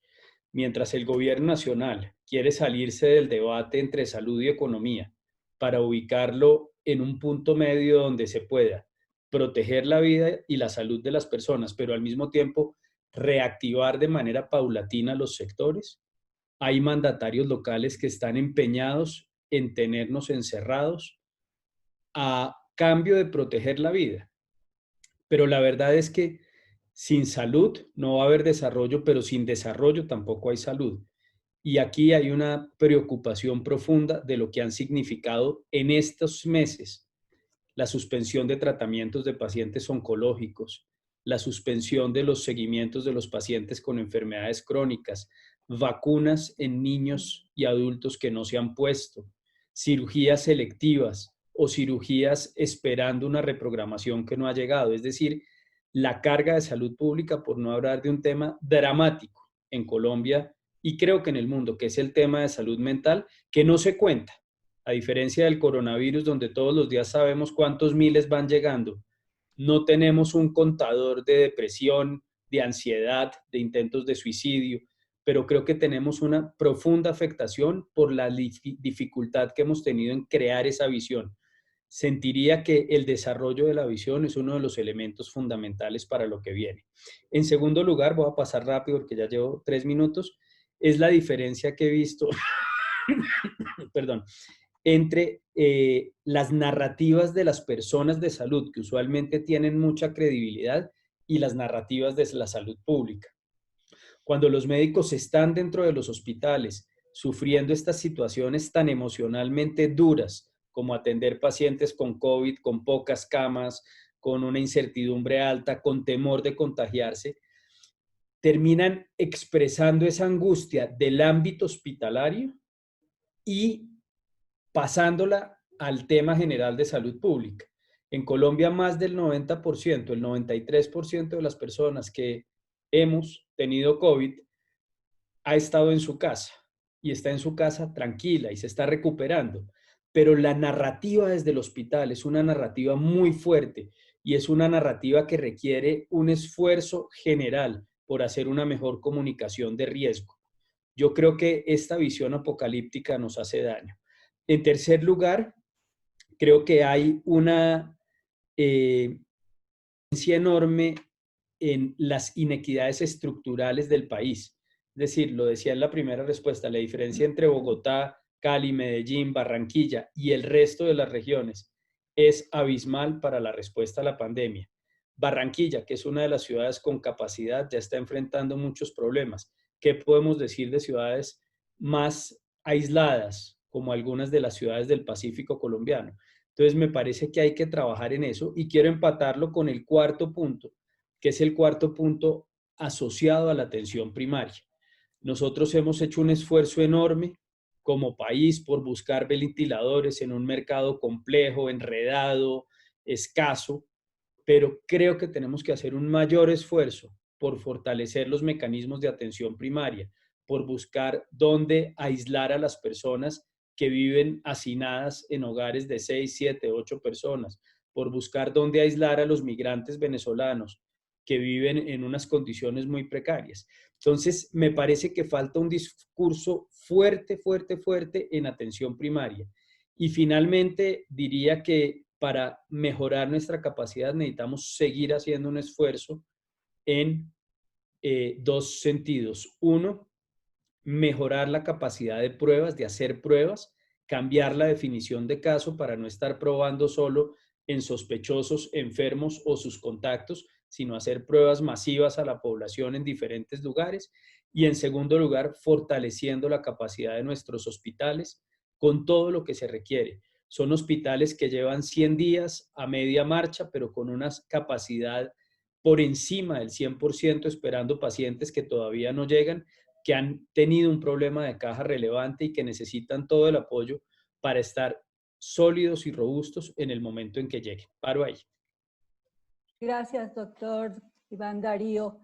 Mientras el gobierno nacional quiere salirse del debate entre salud y economía para ubicarlo en un punto medio donde se pueda proteger la vida y la salud de las personas, pero al mismo tiempo reactivar de manera paulatina los sectores. Hay mandatarios locales que están empeñados en tenernos encerrados a cambio de proteger la vida. Pero la verdad es que sin salud no va a haber desarrollo, pero sin desarrollo tampoco hay salud. Y aquí hay una preocupación profunda de lo que han significado en estos meses la suspensión de tratamientos de pacientes oncológicos, la suspensión de los seguimientos de los pacientes con enfermedades crónicas, vacunas en niños y adultos que no se han puesto, cirugías selectivas o cirugías esperando una reprogramación que no ha llegado. Es decir, la carga de salud pública, por no hablar de un tema dramático en Colombia y creo que en el mundo, que es el tema de salud mental, que no se cuenta. A diferencia del coronavirus, donde todos los días sabemos cuántos miles van llegando, no tenemos un contador de depresión, de ansiedad, de intentos de suicidio, pero creo que tenemos una profunda afectación por la dificultad que hemos tenido en crear esa visión. Sentiría que el desarrollo de la visión es uno de los elementos fundamentales para lo que viene. En segundo lugar, voy a pasar rápido porque ya llevo 3 minutos, es la diferencia que he visto, perdón, entre las narrativas de las personas de salud, que usualmente tienen mucha credibilidad, y las narrativas de la salud pública. Cuando los médicos están dentro de los hospitales sufriendo estas situaciones tan emocionalmente duras, como atender pacientes con COVID, con pocas camas, con una incertidumbre alta, con temor de contagiarse, terminan expresando esa angustia del ámbito hospitalario y pasándola al tema general de salud pública. En Colombia, más del 90%, el 93% de las personas que hemos tenido COVID ha estado en su casa y está en su casa tranquila y se está recuperando. Pero la narrativa desde el hospital es una narrativa muy fuerte y es una narrativa que requiere un esfuerzo general por hacer una mejor comunicación de riesgo. Yo creo que esta visión apocalíptica nos hace daño. En tercer lugar, creo que hay una enorme en las inequidades estructurales del país. Es decir, lo decía en la primera respuesta, la diferencia entre Bogotá, Cali, Medellín, Barranquilla y el resto de las regiones es abismal para la respuesta a la pandemia. Barranquilla, que es una de las ciudades con capacidad, ya está enfrentando muchos problemas. ¿Qué podemos decir de ciudades más aisladas, como algunas de las ciudades del Pacífico colombiano? Entonces, me parece que hay que trabajar en eso y quiero empatarlo con el cuarto punto, que es el cuarto punto asociado a la atención primaria. Nosotros hemos hecho un esfuerzo enorme como país por buscar ventiladores en un mercado complejo, enredado, escaso, pero creo que tenemos que hacer un mayor esfuerzo por fortalecer los mecanismos de atención primaria, por buscar dónde aislar a las personas que viven hacinadas en hogares de 6, 7, 8 personas, por buscar dónde aislar a los migrantes venezolanos que viven en unas condiciones muy precarias. Entonces, me parece que falta un discurso fuerte, fuerte, fuerte en atención primaria. Y finalmente, diría que para mejorar nuestra capacidad necesitamos seguir haciendo un esfuerzo en dos sentidos. Uno, mejorar la capacidad de pruebas, de hacer pruebas, cambiar la definición de caso para no estar probando solo en sospechosos, enfermos o sus contactos, sino hacer pruebas masivas a la población en diferentes lugares. Y en segundo lugar, fortaleciendo la capacidad de nuestros hospitales con todo lo que se requiere. Son hospitales que llevan 100 días a media marcha, pero con una capacidad por encima del 100% esperando pacientes que todavía no llegan, que han tenido un problema de caja relevante y que necesitan todo el apoyo para estar sólidos y robustos en el momento en que lleguen. Paro ahí. Gracias, doctor Iván Darío.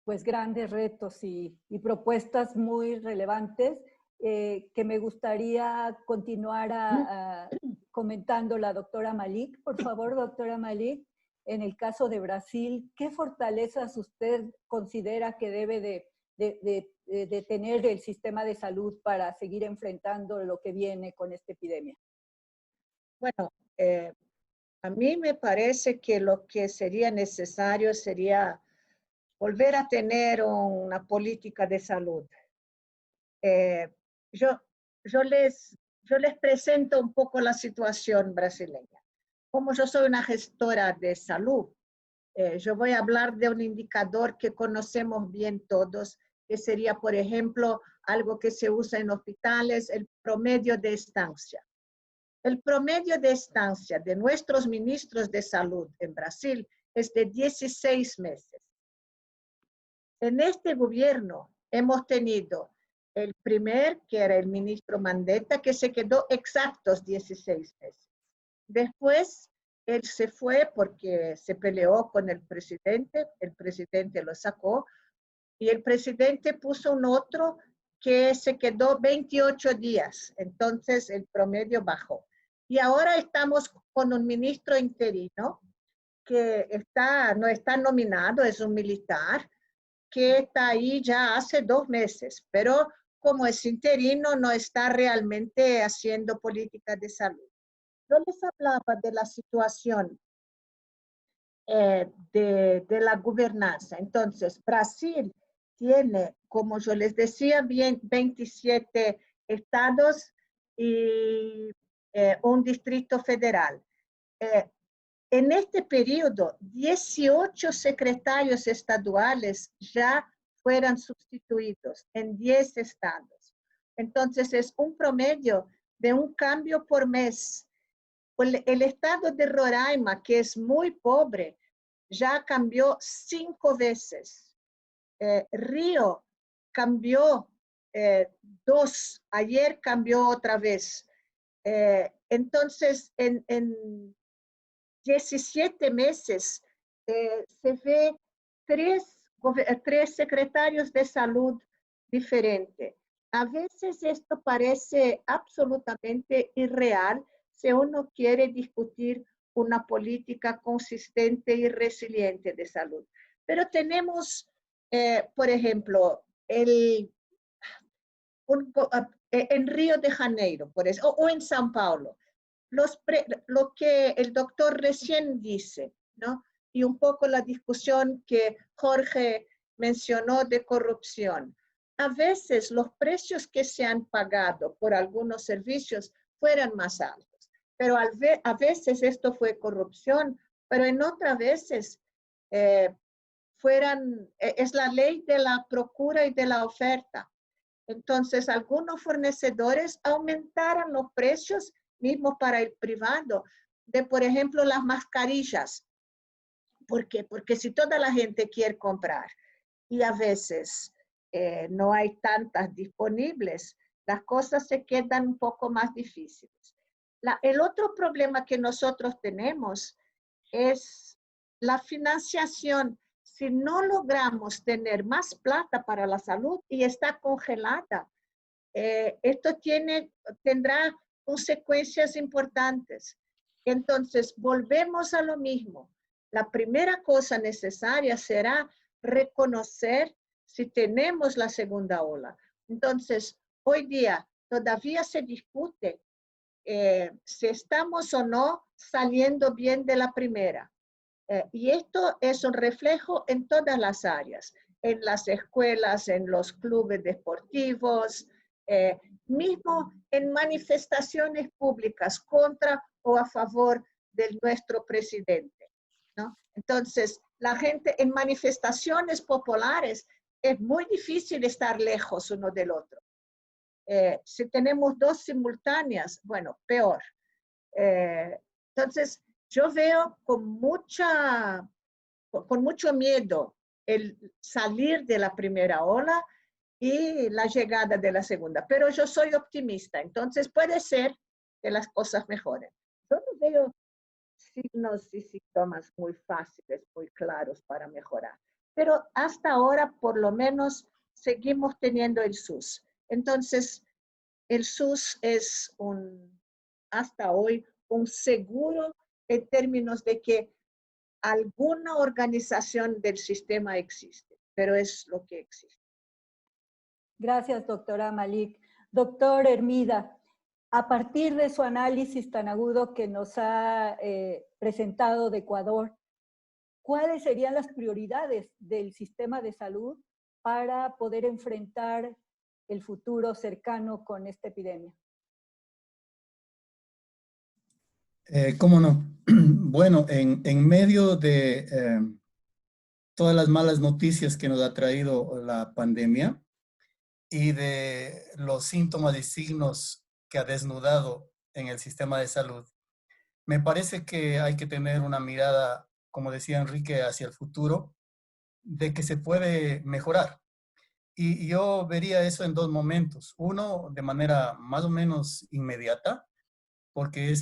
Pues grandes retos y propuestas muy relevantes que me gustaría continuar comentando la doctora Malik. Por favor, doctora Malik, en el caso de Brasil, ¿qué fortalezas usted considera que debe de tener el sistema de salud para seguir enfrentando lo que viene con esta epidemia? Bueno, A mí me parece que lo que sería necesario sería volver a tener una política de salud. Yo, yo les presento un poco la situación brasileña. Como yo soy una gestora de salud, yo voy a hablar de un indicador que conocemos bien todos, que sería, por ejemplo, algo que se usa en hospitales, el promedio de estancia. El promedio de estancia de nuestros ministros de salud en Brasil es de 16 meses. En este gobierno hemos tenido el primer, que era el ministro Mandetta, que se quedó exactos 16 meses. Después, él se fue porque se peleó con el presidente lo sacó, y el presidente puso un otro que se quedó 28 días, entonces el promedio bajó. Y ahora estamos con un ministro interino que no está nominado, es un militar, que está ahí ya hace 2 meses, pero como es interino no está realmente haciendo política de salud. Yo les hablaba de la situación de la gobernanza. Entonces, Brasil tiene, como yo les decía, 27 estados y un distrito federal. En este periodo, 18 secretarios estaduales ya fueron sustituidos en 10 estados. Entonces, es un promedio de un cambio por mes. El estado de Roraima, que es muy pobre, ya cambió 5 veces. Río cambió 2, ayer cambió otra vez. Entonces, en 17 meses se ve 3 secretarios de salud diferentes. A veces esto parece absolutamente irreal si uno quiere discutir una política consistente y resiliente de salud. Pero tenemos, por ejemplo, en Río de Janeiro, por eso, o en São Paulo, lo que el doctor recién dice, ¿no? Y un poco la discusión que Jorge mencionó de corrupción. A veces los precios que se han pagado por algunos servicios fueran más altos, pero a veces esto fue corrupción, pero en otras veces es la ley de la procura y de la oferta. Entonces, algunos fornecedores aumentaron los precios mismo para el privado, de por ejemplo las mascarillas. ¿Por qué? Porque si toda la gente quiere comprar y a veces no hay tantas disponibles, las cosas se quedan un poco más difíciles. El otro problema que nosotros tenemos es la financiación. Si no logramos tener más plata para la salud y está congelada, esto tendrá consecuencias importantes. Entonces, volvemos a lo mismo. La primera cosa necesaria será reconocer si tenemos la segunda ola. Entonces, hoy día todavía se discute si estamos o no saliendo bien de la primera. Y esto es un reflejo en todas las áreas, en las escuelas, en los clubes deportivos, mismo en manifestaciones públicas contra o a favor de nuestro presidente, ¿no? Entonces, la gente en manifestaciones populares es muy difícil estar lejos uno del otro. Si tenemos 2 simultáneas, bueno, peor. Entonces, yo veo con mucho miedo el salir de la primera ola y la llegada de la segunda. Pero yo soy optimista, entonces puede ser que las cosas mejoren. Yo no veo signos y síntomas muy fáciles, muy claros para mejorar. Pero hasta ahora, por lo menos, seguimos teniendo el SUS. Entonces, el SUS es hasta hoy un seguro en términos de que alguna organización del sistema existe, pero es lo que existe. Gracias, doctora Malik. Doctor Hermida, a partir de su análisis tan agudo que nos ha presentado de Ecuador, ¿cuáles serían las prioridades del sistema de salud para poder enfrentar el futuro cercano con esta epidemia? ¿Cómo no? Bueno, en medio de todas las malas noticias que nos ha traído la pandemia y de los síntomas y signos que ha desnudado en el sistema de salud, me parece que hay que tener una mirada, como decía Enrique, hacia el futuro, de que se puede mejorar. Y yo vería eso en dos momentos. Uno, de manera más o menos inmediata, porque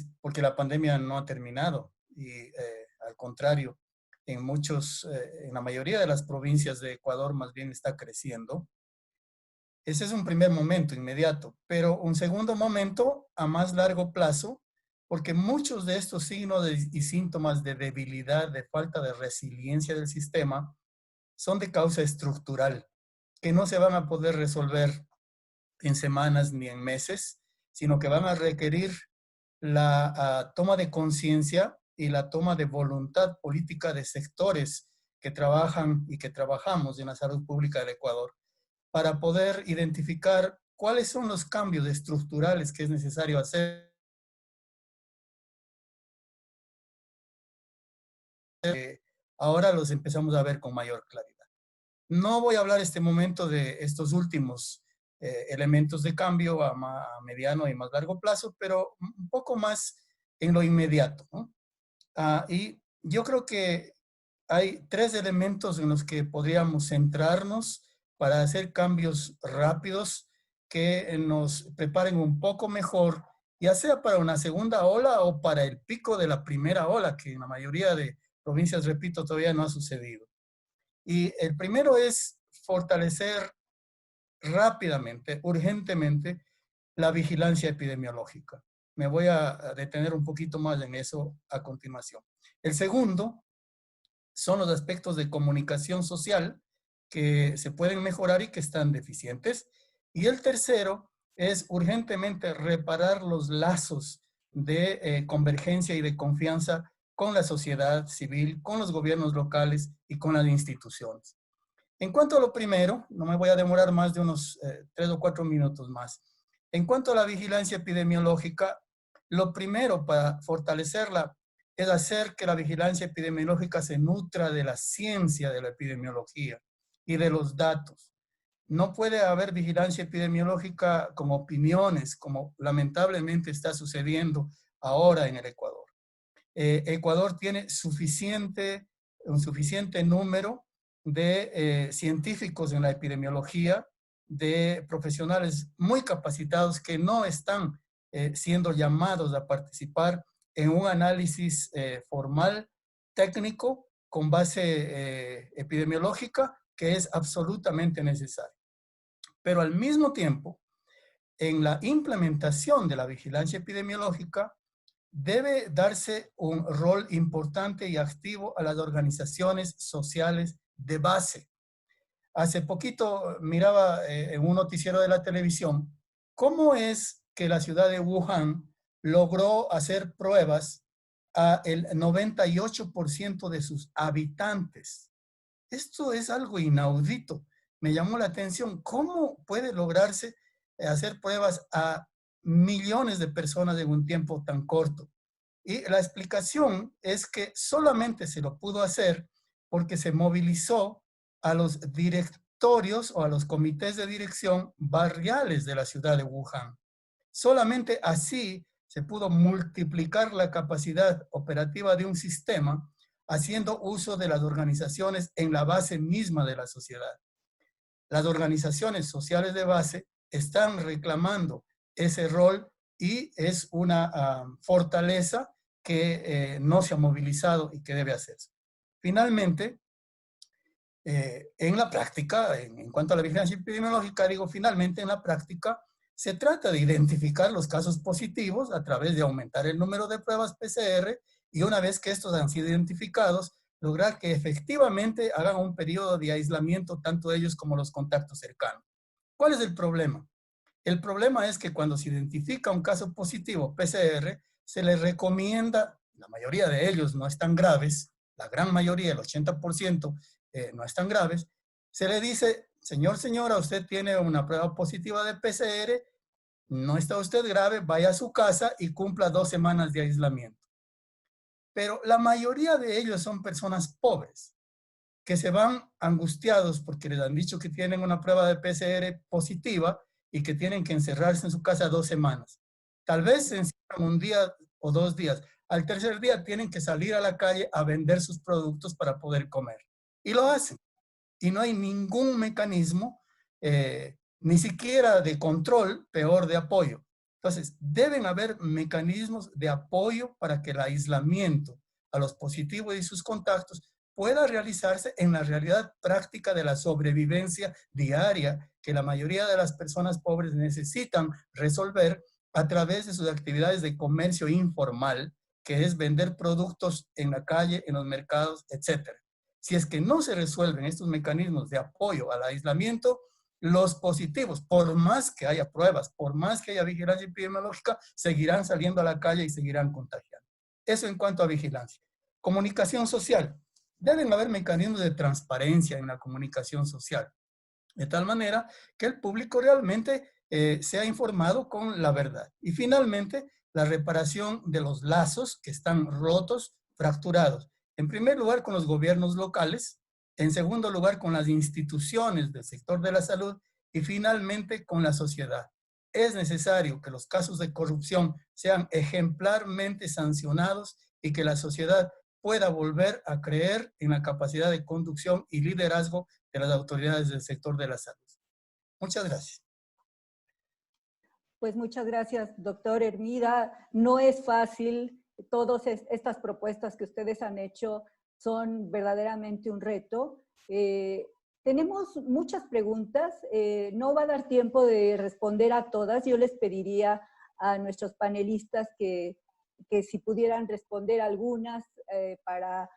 la pandemia no ha terminado y al contrario, en la mayoría de las provincias de Ecuador más bien está creciendo. Ese es un primer momento inmediato, pero un segundo momento a más largo plazo, porque muchos de estos signos y síntomas de debilidad, de falta de resiliencia del sistema, son de causa estructural, que no se van a poder resolver en semanas ni en meses, sino que van a requerir la toma de conciencia y la toma de voluntad política de sectores que trabajan y que trabajamos en la salud pública del Ecuador para poder identificar cuáles son los cambios estructurales que es necesario hacer. Ahora los empezamos a ver con mayor claridad. No voy a hablar este momento de estos últimos elementos de cambio a mediano y más largo plazo, pero un poco más en lo inmediato, ¿no? Y yo creo que hay tres elementos en los que podríamos centrarnos para hacer cambios rápidos que nos preparen un poco mejor, ya sea para una segunda ola o para el pico de la primera ola, que en la mayoría de provincias, repito, todavía no ha sucedido. Y el primero es fortalecer rápidamente, urgentemente, la vigilancia epidemiológica. Me voy a detener un poquito más en eso a continuación. El segundo son los aspectos de comunicación social que se pueden mejorar y que están deficientes. Y el tercero es urgentemente reparar los lazos de convergencia y de confianza con la sociedad civil, con los gobiernos locales y con las instituciones. En cuanto a lo primero, no me voy a demorar más de unos 3 o 4 minutos más. En cuanto a la vigilancia epidemiológica, lo primero para fortalecerla es hacer que la vigilancia epidemiológica se nutra de la ciencia de la epidemiología y de los datos. No puede haber vigilancia epidemiológica con opiniones, como lamentablemente está sucediendo ahora en el Ecuador. Ecuador tiene un suficiente número de científicos en la epidemiología, de profesionales muy capacitados que no están siendo llamados a participar en un análisis formal, técnico, con base epidemiológica, que es absolutamente necesario. Pero al mismo tiempo, en la implementación de la vigilancia epidemiológica, debe darse un rol importante y activo a las organizaciones sociales de base. Hace poquito miraba en un noticiero de la televisión cómo es que la ciudad de Wuhan logró hacer pruebas a el 98% de sus habitantes. Esto es algo inaudito. Me llamó la atención. ¿Cómo puede lograrse hacer pruebas a millones de personas en un tiempo tan corto? Y la explicación es que solamente se lo pudo hacer porque se movilizó a los directorios o a los comités de dirección barriales de la ciudad de Wuhan. Solamente así se pudo multiplicar la capacidad operativa de un sistema haciendo uso de las organizaciones en la base misma de la sociedad. Las organizaciones sociales de base están reclamando ese rol y es una fortaleza que no se ha movilizado y que debe hacerse. Finalmente, en la práctica, en cuanto a la vigilancia epidemiológica, finalmente en la práctica se trata de identificar los casos positivos a través de aumentar el número de pruebas PCR y una vez que estos han sido identificados, lograr que efectivamente hagan un periodo de aislamiento tanto ellos como los contactos cercanos. ¿Cuál es el problema? El problema es que cuando se identifica un caso positivo PCR, se le recomienda la mayoría de ellos no están graves, la gran mayoría, el 80%, no están graves, se le dice, señor, señora, usted tiene una prueba positiva de PCR, no está usted grave, vaya a su casa y cumpla 2 semanas de aislamiento. Pero la mayoría de ellos son personas pobres, que se van angustiados porque les han dicho que tienen una prueba de PCR positiva y que tienen que encerrarse en su casa 2 semanas. Tal vez se encierran un día o 2 días. Al tercer día tienen que salir a la calle a vender sus productos para poder comer. Y lo hacen. Y no hay ningún mecanismo, ni siquiera de control, peor de apoyo. Entonces, deben haber mecanismos de apoyo para que el aislamiento a los positivos y sus contactos pueda realizarse en la realidad práctica de la sobrevivencia diaria que la mayoría de las personas pobres necesitan resolver a través de sus actividades de comercio informal, que es vender productos en la calle, en los mercados, etc. Si es que no se resuelven estos mecanismos de apoyo al aislamiento, los positivos, por más que haya pruebas, por más que haya vigilancia epidemiológica, seguirán saliendo a la calle y seguirán contagiando. Eso en cuanto a vigilancia. Comunicación social. Deben haber mecanismos de transparencia en la comunicación social, de tal manera que el público realmente sea informado con la verdad. Y finalmente, la reparación de los lazos que están rotos, fracturados. En primer lugar, con los gobiernos locales, en segundo lugar, con las instituciones del sector de la salud y finalmente con la sociedad. Es necesario que los casos de corrupción sean ejemplarmente sancionados y que la sociedad pueda volver a creer en la capacidad de conducción y liderazgo de las autoridades del sector de la salud. Muchas gracias. Pues muchas gracias, doctor Hermida. No es fácil, todas estas propuestas que ustedes han hecho son verdaderamente un reto. Tenemos muchas preguntas, no va a dar tiempo de responder a todas. Yo les pediría a nuestros panelistas que si pudieran responder algunas para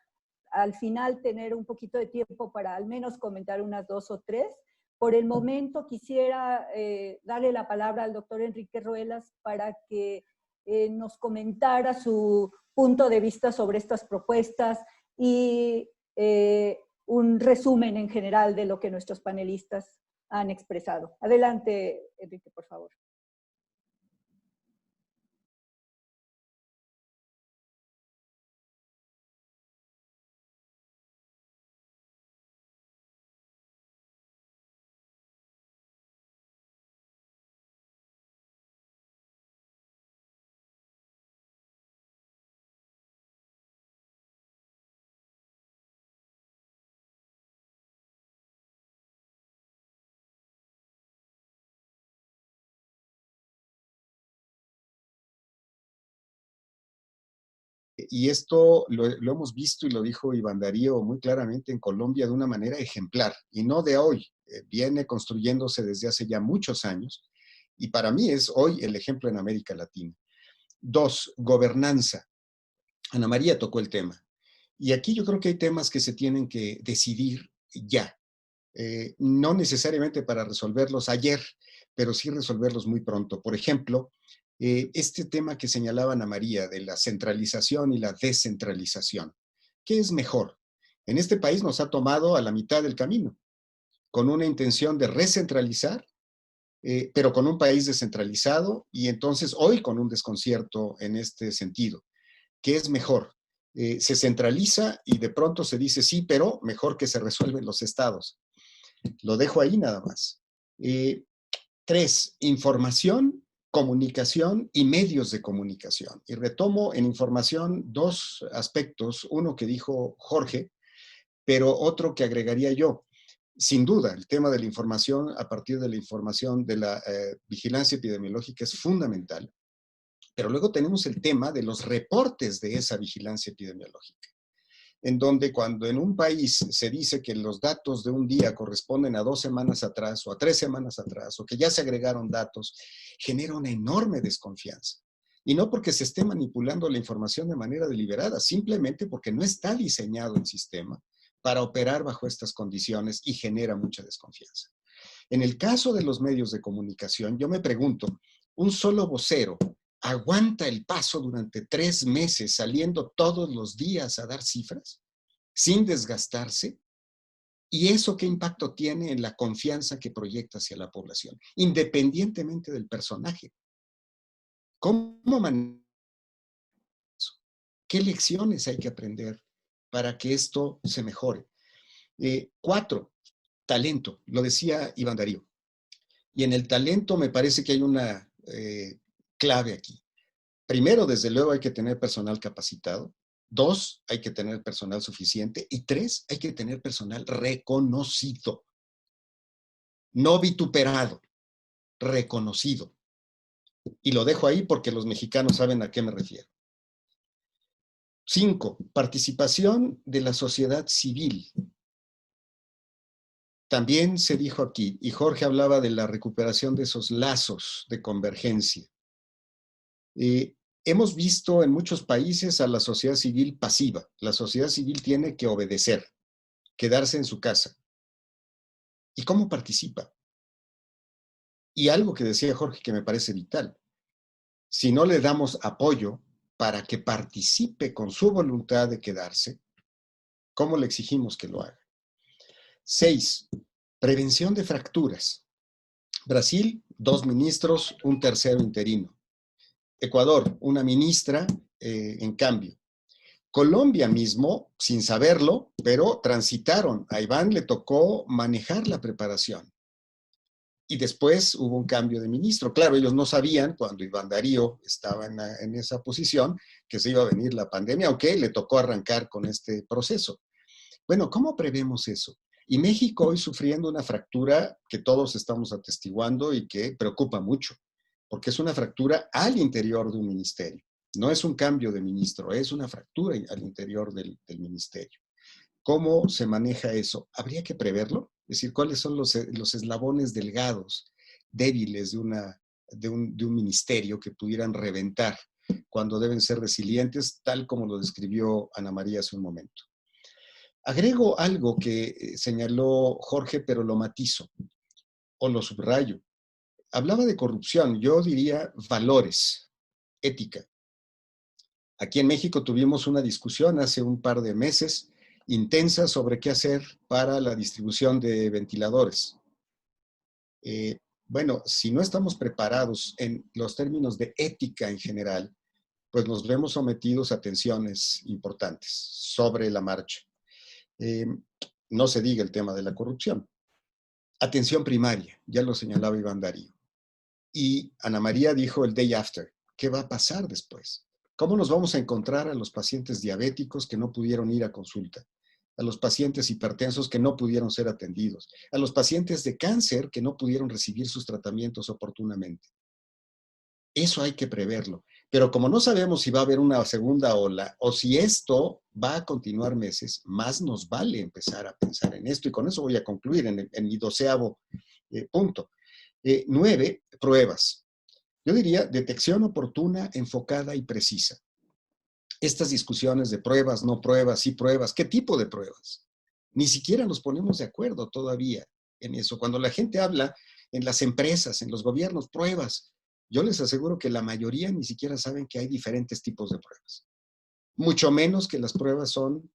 al final tener un poquito de tiempo para al menos comentar unas 2 o 3. Por el momento quisiera darle la palabra al doctor Enrique Ruelas para que nos comentara su punto de vista sobre estas propuestas y un resumen en general de lo que nuestros panelistas han expresado. Adelante, Enrique, por favor. Y esto lo hemos visto y lo dijo Iván Darío muy claramente en Colombia de una manera ejemplar, y no de hoy, viene construyéndose desde hace ya muchos años, y para mí es hoy el ejemplo en América Latina. 2, gobernanza. Ana María tocó el tema, y aquí yo creo que hay temas que se tienen que decidir ya, no necesariamente para resolverlos ayer, pero sí resolverlos muy pronto. Por ejemplo, este tema que señalaba Ana María de la centralización y la descentralización. ¿Qué es mejor? En este país nos ha tomado a la mitad del camino, con una intención de recentralizar, pero con un país descentralizado y entonces hoy con un desconcierto en este sentido. ¿Qué es mejor? Se centraliza y de pronto se dice sí, pero mejor que se resuelven los estados. Lo dejo ahí nada más. 3, información, comunicación y medios de comunicación. Y retomo en información 2 aspectos, uno que dijo Jorge, pero otro que agregaría yo. Sin duda, el tema de la información, a partir de la información de la vigilancia epidemiológica es fundamental, pero luego tenemos el tema de los reportes de esa vigilancia epidemiológica, en donde cuando en un país se dice que los datos de un día corresponden a 2 semanas atrás o a 3 semanas atrás, o que ya se agregaron datos, genera una enorme desconfianza. Y no porque se esté manipulando la información de manera deliberada, simplemente porque no está diseñado el sistema para operar bajo estas condiciones y genera mucha desconfianza. En el caso de los medios de comunicación, yo me pregunto, un solo vocero aguanta el paso durante 3 meses saliendo todos los días a dar cifras sin desgastarse? ¿Y eso qué impacto tiene en la confianza que proyecta hacia la población, independientemente del personaje? ¿Cómo manejar eso? ¿Qué lecciones hay que aprender para que esto se mejore? 4, talento. Lo decía Iván Darío. Y en el talento me parece que hay una clave aquí. Primero, desde luego, hay que tener personal capacitado. 2, hay que tener personal suficiente. Y 3, hay que tener personal reconocido. No vituperado, reconocido. Y lo dejo ahí porque los mexicanos saben a qué me refiero. 5, participación de la sociedad civil. También se dijo aquí, y Jorge hablaba de la recuperación de esos lazos de convergencia. Hemos visto en muchos países a la sociedad civil pasiva. La sociedad civil tiene que obedecer, quedarse en su casa. ¿Y cómo participa? Y algo que decía Jorge que me parece vital. Si no le damos apoyo para que participe con su voluntad de quedarse, ¿cómo le exigimos que lo haga? 6, prevención de fracturas. Brasil, 2 ministros, un tercero interino. Ecuador, una ministra en cambio. Colombia mismo, sin saberlo, pero transitaron. A Iván le tocó manejar la preparación. Y después hubo un cambio de ministro. Claro, ellos no sabían, cuando Iván Darío estaba en esa posición, que se iba a venir la pandemia, aunque le tocó arrancar con este proceso. Bueno, ¿cómo prevemos eso? Y México hoy sufriendo una fractura que todos estamos atestiguando y que preocupa mucho, porque es una fractura al interior de un ministerio. No es un cambio de ministro, es una fractura al interior del ministerio. ¿Cómo se maneja eso? ¿Habría que preverlo? Es decir, ¿cuáles son los eslabones delgados, débiles de un ministerio que pudieran reventar cuando deben ser resilientes, tal como lo describió Ana María hace un momento? Agrego algo que señaló Jorge, pero lo matizo o lo subrayo. Hablaba de corrupción, yo diría valores, ética. Aquí en México tuvimos una discusión hace un par de meses intensa sobre qué hacer para la distribución de ventiladores. Bueno, si no estamos preparados en los términos de ética en general, pues nos vemos sometidos a tensiones importantes sobre la marcha. No se diga el tema de la corrupción. Atención primaria, ya lo señalaba Iván Darío. Y Ana María dijo el day after. ¿Qué va a pasar después? ¿Cómo nos vamos a encontrar a los pacientes diabéticos que no pudieron ir a consulta? A los pacientes hipertensos que no pudieron ser atendidos, a los pacientes de cáncer que no pudieron recibir sus tratamientos oportunamente. Eso hay que preverlo. Pero como no sabemos si va a haber una segunda ola o si esto va a continuar meses, más nos vale empezar a pensar en esto. Y con eso voy a concluir en mi 12º punto. 9, pruebas. Yo diría detección oportuna, enfocada y precisa. Estas discusiones de pruebas, no pruebas, sí pruebas, ¿qué tipo de pruebas? Ni siquiera nos ponemos de acuerdo todavía en eso. Cuando la gente habla en las empresas, en los gobiernos, pruebas, yo les aseguro que la mayoría ni siquiera saben que hay diferentes tipos de pruebas. Mucho menos que las pruebas son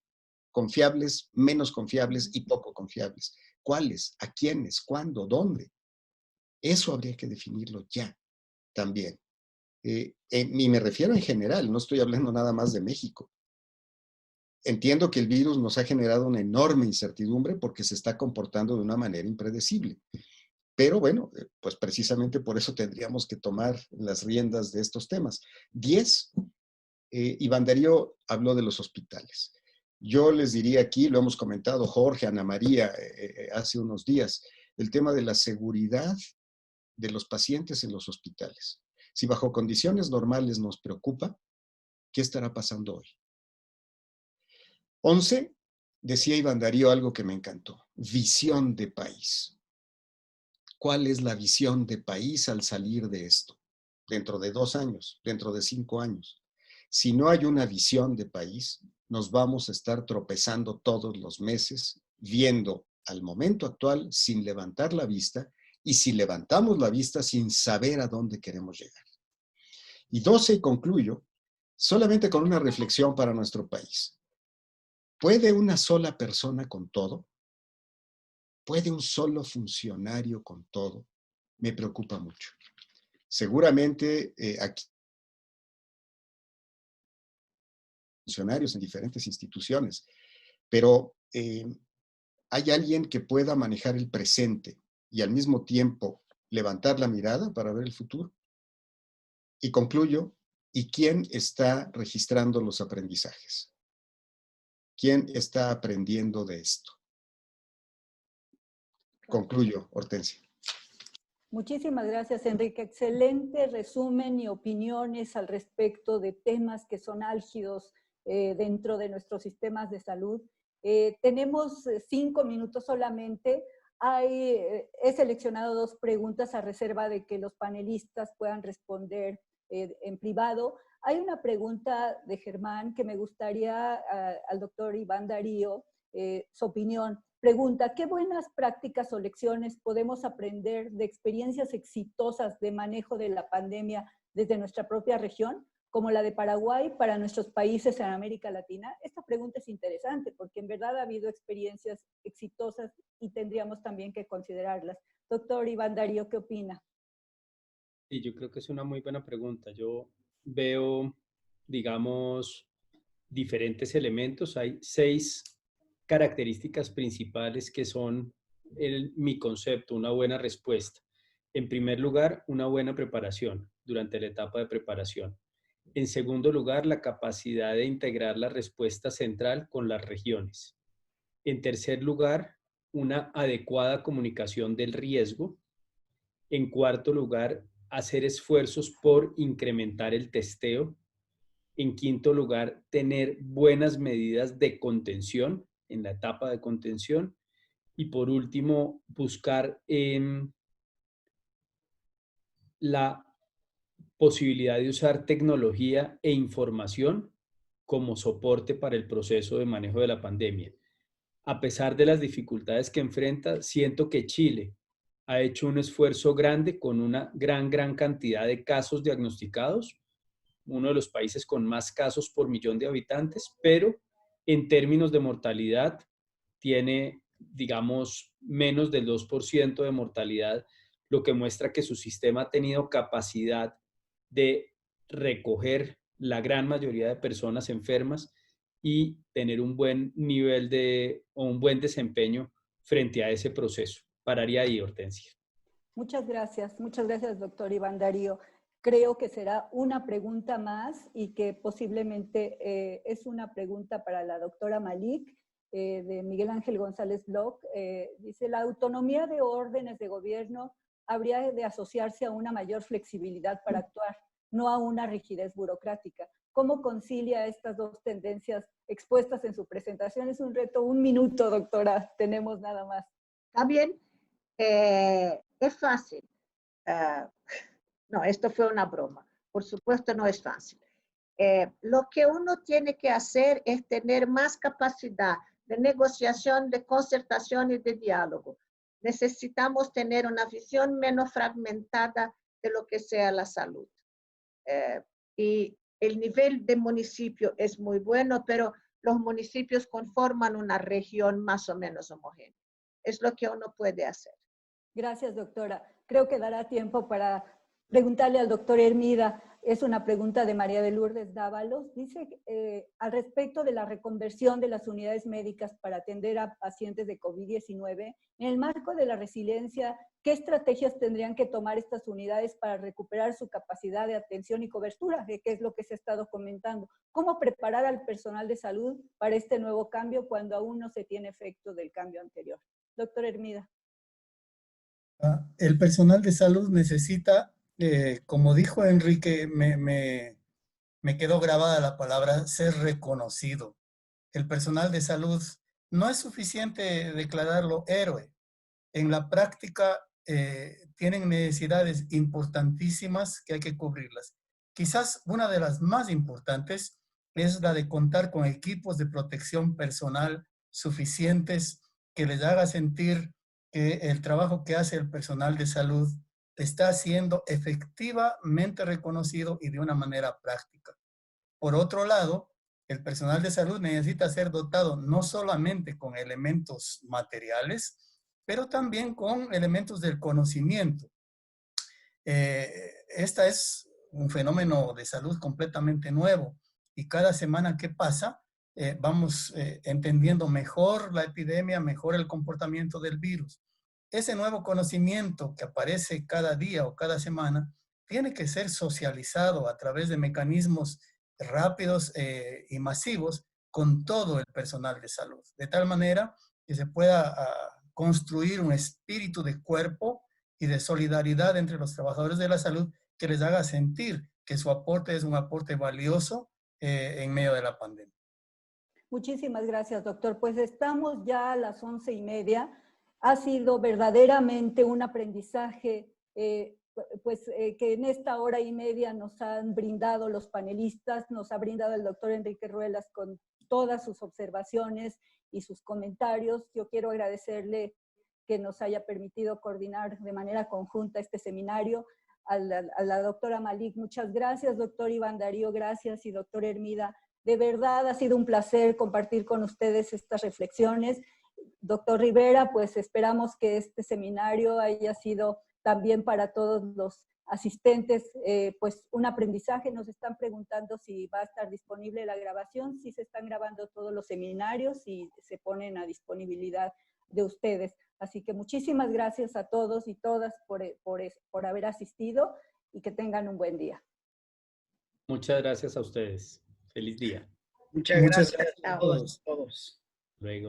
confiables, menos confiables y poco confiables. ¿Cuáles? ¿A quiénes? ¿Cuándo? ¿Dónde? Eso habría que definirlo ya también. Y me refiero en general, no estoy hablando nada más de México. Entiendo que el virus nos ha generado una enorme incertidumbre porque se está comportando de una manera impredecible. Pero bueno, pues precisamente por eso tendríamos que tomar las riendas de estos temas. 10, Iván Darío habló de los hospitales. Yo les diría aquí, lo hemos comentado Jorge, Ana María, hace unos días, el tema de la seguridad de los pacientes en los hospitales. Si bajo condiciones normales nos preocupa, ¿qué estará pasando hoy? 11, decía Iván Darío algo que me encantó, visión de país. ¿Cuál es la visión de país al salir de esto? Dentro de 2 años, dentro de 5 años. Si no hay una visión de país, nos vamos a estar tropezando todos los meses, viendo al momento actual sin levantar la vista y si levantamos la vista sin saber a dónde queremos llegar. Y 12, concluyo, solamente con una reflexión para nuestro país. ¿Puede una sola persona con todo? ¿Puede un solo funcionario con todo? Me preocupa mucho. Seguramente aquí funcionarios en diferentes instituciones, pero ¿hay alguien que pueda manejar el presente y al mismo tiempo levantar la mirada para ver el futuro? Y concluyo, ¿y quién está registrando los aprendizajes? ¿Quién está aprendiendo de esto? Concluyo, Hortensia. Muchísimas gracias, Enrique. Excelente resumen y opiniones al respecto de temas que son álgidos dentro de nuestros sistemas de salud. Tenemos 5 minutos solamente. He seleccionado 2 preguntas a reserva de que los panelistas puedan responder en privado. Hay una pregunta de Germán que me gustaría al doctor Iván Darío, su opinión. Pregunta, ¿qué buenas prácticas o lecciones podemos aprender de experiencias exitosas de manejo de la pandemia desde nuestra propia región, como la de Paraguay, para nuestros países en América Latina? Esta pregunta es interesante porque en verdad ha habido experiencias exitosas y tendríamos también que considerarlas. Doctor Iván Darío, ¿qué opina? Sí, yo creo que es una muy buena pregunta. Yo veo, digamos, diferentes elementos. Hay 6 características principales que son mi concepto, una buena respuesta. En primer lugar, una buena preparación durante la etapa de preparación. En segundo lugar, la capacidad de integrar la respuesta central con las regiones. En tercer lugar, una adecuada comunicación del riesgo. En cuarto lugar, hacer esfuerzos por incrementar el testeo. En quinto lugar, tener buenas medidas de contención en la etapa de contención. Y por último, buscar la posibilidad de usar tecnología e información como soporte para el proceso de manejo de la pandemia. A pesar de las dificultades que enfrenta, siento que Chile ha hecho un esfuerzo grande con una gran cantidad de casos diagnosticados, uno de los países con más casos por millón de habitantes, pero en términos de mortalidad tiene, digamos, menos del 2% de mortalidad, lo que muestra que su sistema ha tenido capacidad de recoger la gran mayoría de personas enfermas y tener un buen nivel o un buen desempeño frente a ese proceso. Pararía ahí, Hortensia. Muchas gracias, doctor Iván Darío. Creo que será una pregunta más y que posiblemente es una pregunta para la doctora Malik, de Miguel Ángel González Bloch. Dice, la autonomía de órdenes de gobierno habría de asociarse a una mayor flexibilidad para actuar, no a una rigidez burocrática. ¿Cómo concilia estas 2 tendencias expuestas en su presentación? Es un reto, 1 minuto, doctora, tenemos nada más. ¿Está bien? Es fácil. No, esto fue una broma. Por supuesto no es fácil. Lo que uno tiene que hacer es tener más capacidad de negociación, de concertación y de diálogo. Necesitamos tener una visión menos fragmentada de lo que sea la salud. Y el nivel de municipio es muy bueno, pero los municipios conforman una región más o menos homogénea. Es lo que uno puede hacer. Gracias, doctora. Creo que dará tiempo para preguntarle al doctor Hermida. Es una pregunta de María de Lourdes Dávalos. Dice, al respecto de la reconversión de las unidades médicas para atender a pacientes de COVID-19, en el marco de la resiliencia, ¿qué estrategias tendrían que tomar estas unidades para recuperar su capacidad de atención y cobertura? Que es lo que se ha estado comentando. ¿Cómo preparar al personal de salud para este nuevo cambio cuando aún no se tiene efecto del cambio anterior? Doctor Hermida. El personal de salud necesita, como dijo Enrique, me quedó grabada la palabra, ser reconocido. El personal de salud no es suficiente declararlo héroe. En la práctica tienen necesidades importantísimas que hay que cubrirlas. Quizás una de las más importantes es la de contar con equipos de protección personal suficientes que les haga sentir que el trabajo que hace el personal de salud está siendo efectivamente reconocido y de una manera práctica. Por otro lado, el personal de salud necesita ser dotado no solamente con elementos materiales, pero también con elementos del conocimiento. Esta es un fenómeno de salud completamente nuevo y cada semana que pasa vamos entendiendo mejor la epidemia, mejor el comportamiento del virus. Ese nuevo conocimiento que aparece cada día o cada semana tiene que ser socializado a través de mecanismos rápidos y masivos con todo el personal de salud, de tal manera que se pueda construir un espíritu de cuerpo y de solidaridad entre los trabajadores de la salud que les haga sentir que su aporte es un aporte valioso en medio de la pandemia. Muchísimas gracias, doctor. Pues estamos ya a las 11:30. Ha sido verdaderamente un aprendizaje que en esta hora y media nos han brindado los panelistas, nos ha brindado el doctor Enrique Ruelas con todas sus observaciones y sus comentarios. Yo quiero agradecerle que nos haya permitido coordinar de manera conjunta este seminario. A la doctora Malik, muchas gracias, doctor Iván Darío, gracias, y doctor Hermida, de verdad ha sido un placer compartir con ustedes estas reflexiones. Doctor Rivera, pues esperamos que este seminario haya sido también para todos los asistentes, pues un aprendizaje. Nos están preguntando si va a estar disponible la grabación, si se están grabando todos los seminarios y se ponen a disponibilidad de ustedes. Así que muchísimas gracias a todos y todas por haber asistido y que tengan un buen día. Muchas gracias a ustedes. Feliz día. Muchas gracias a todos. Luego.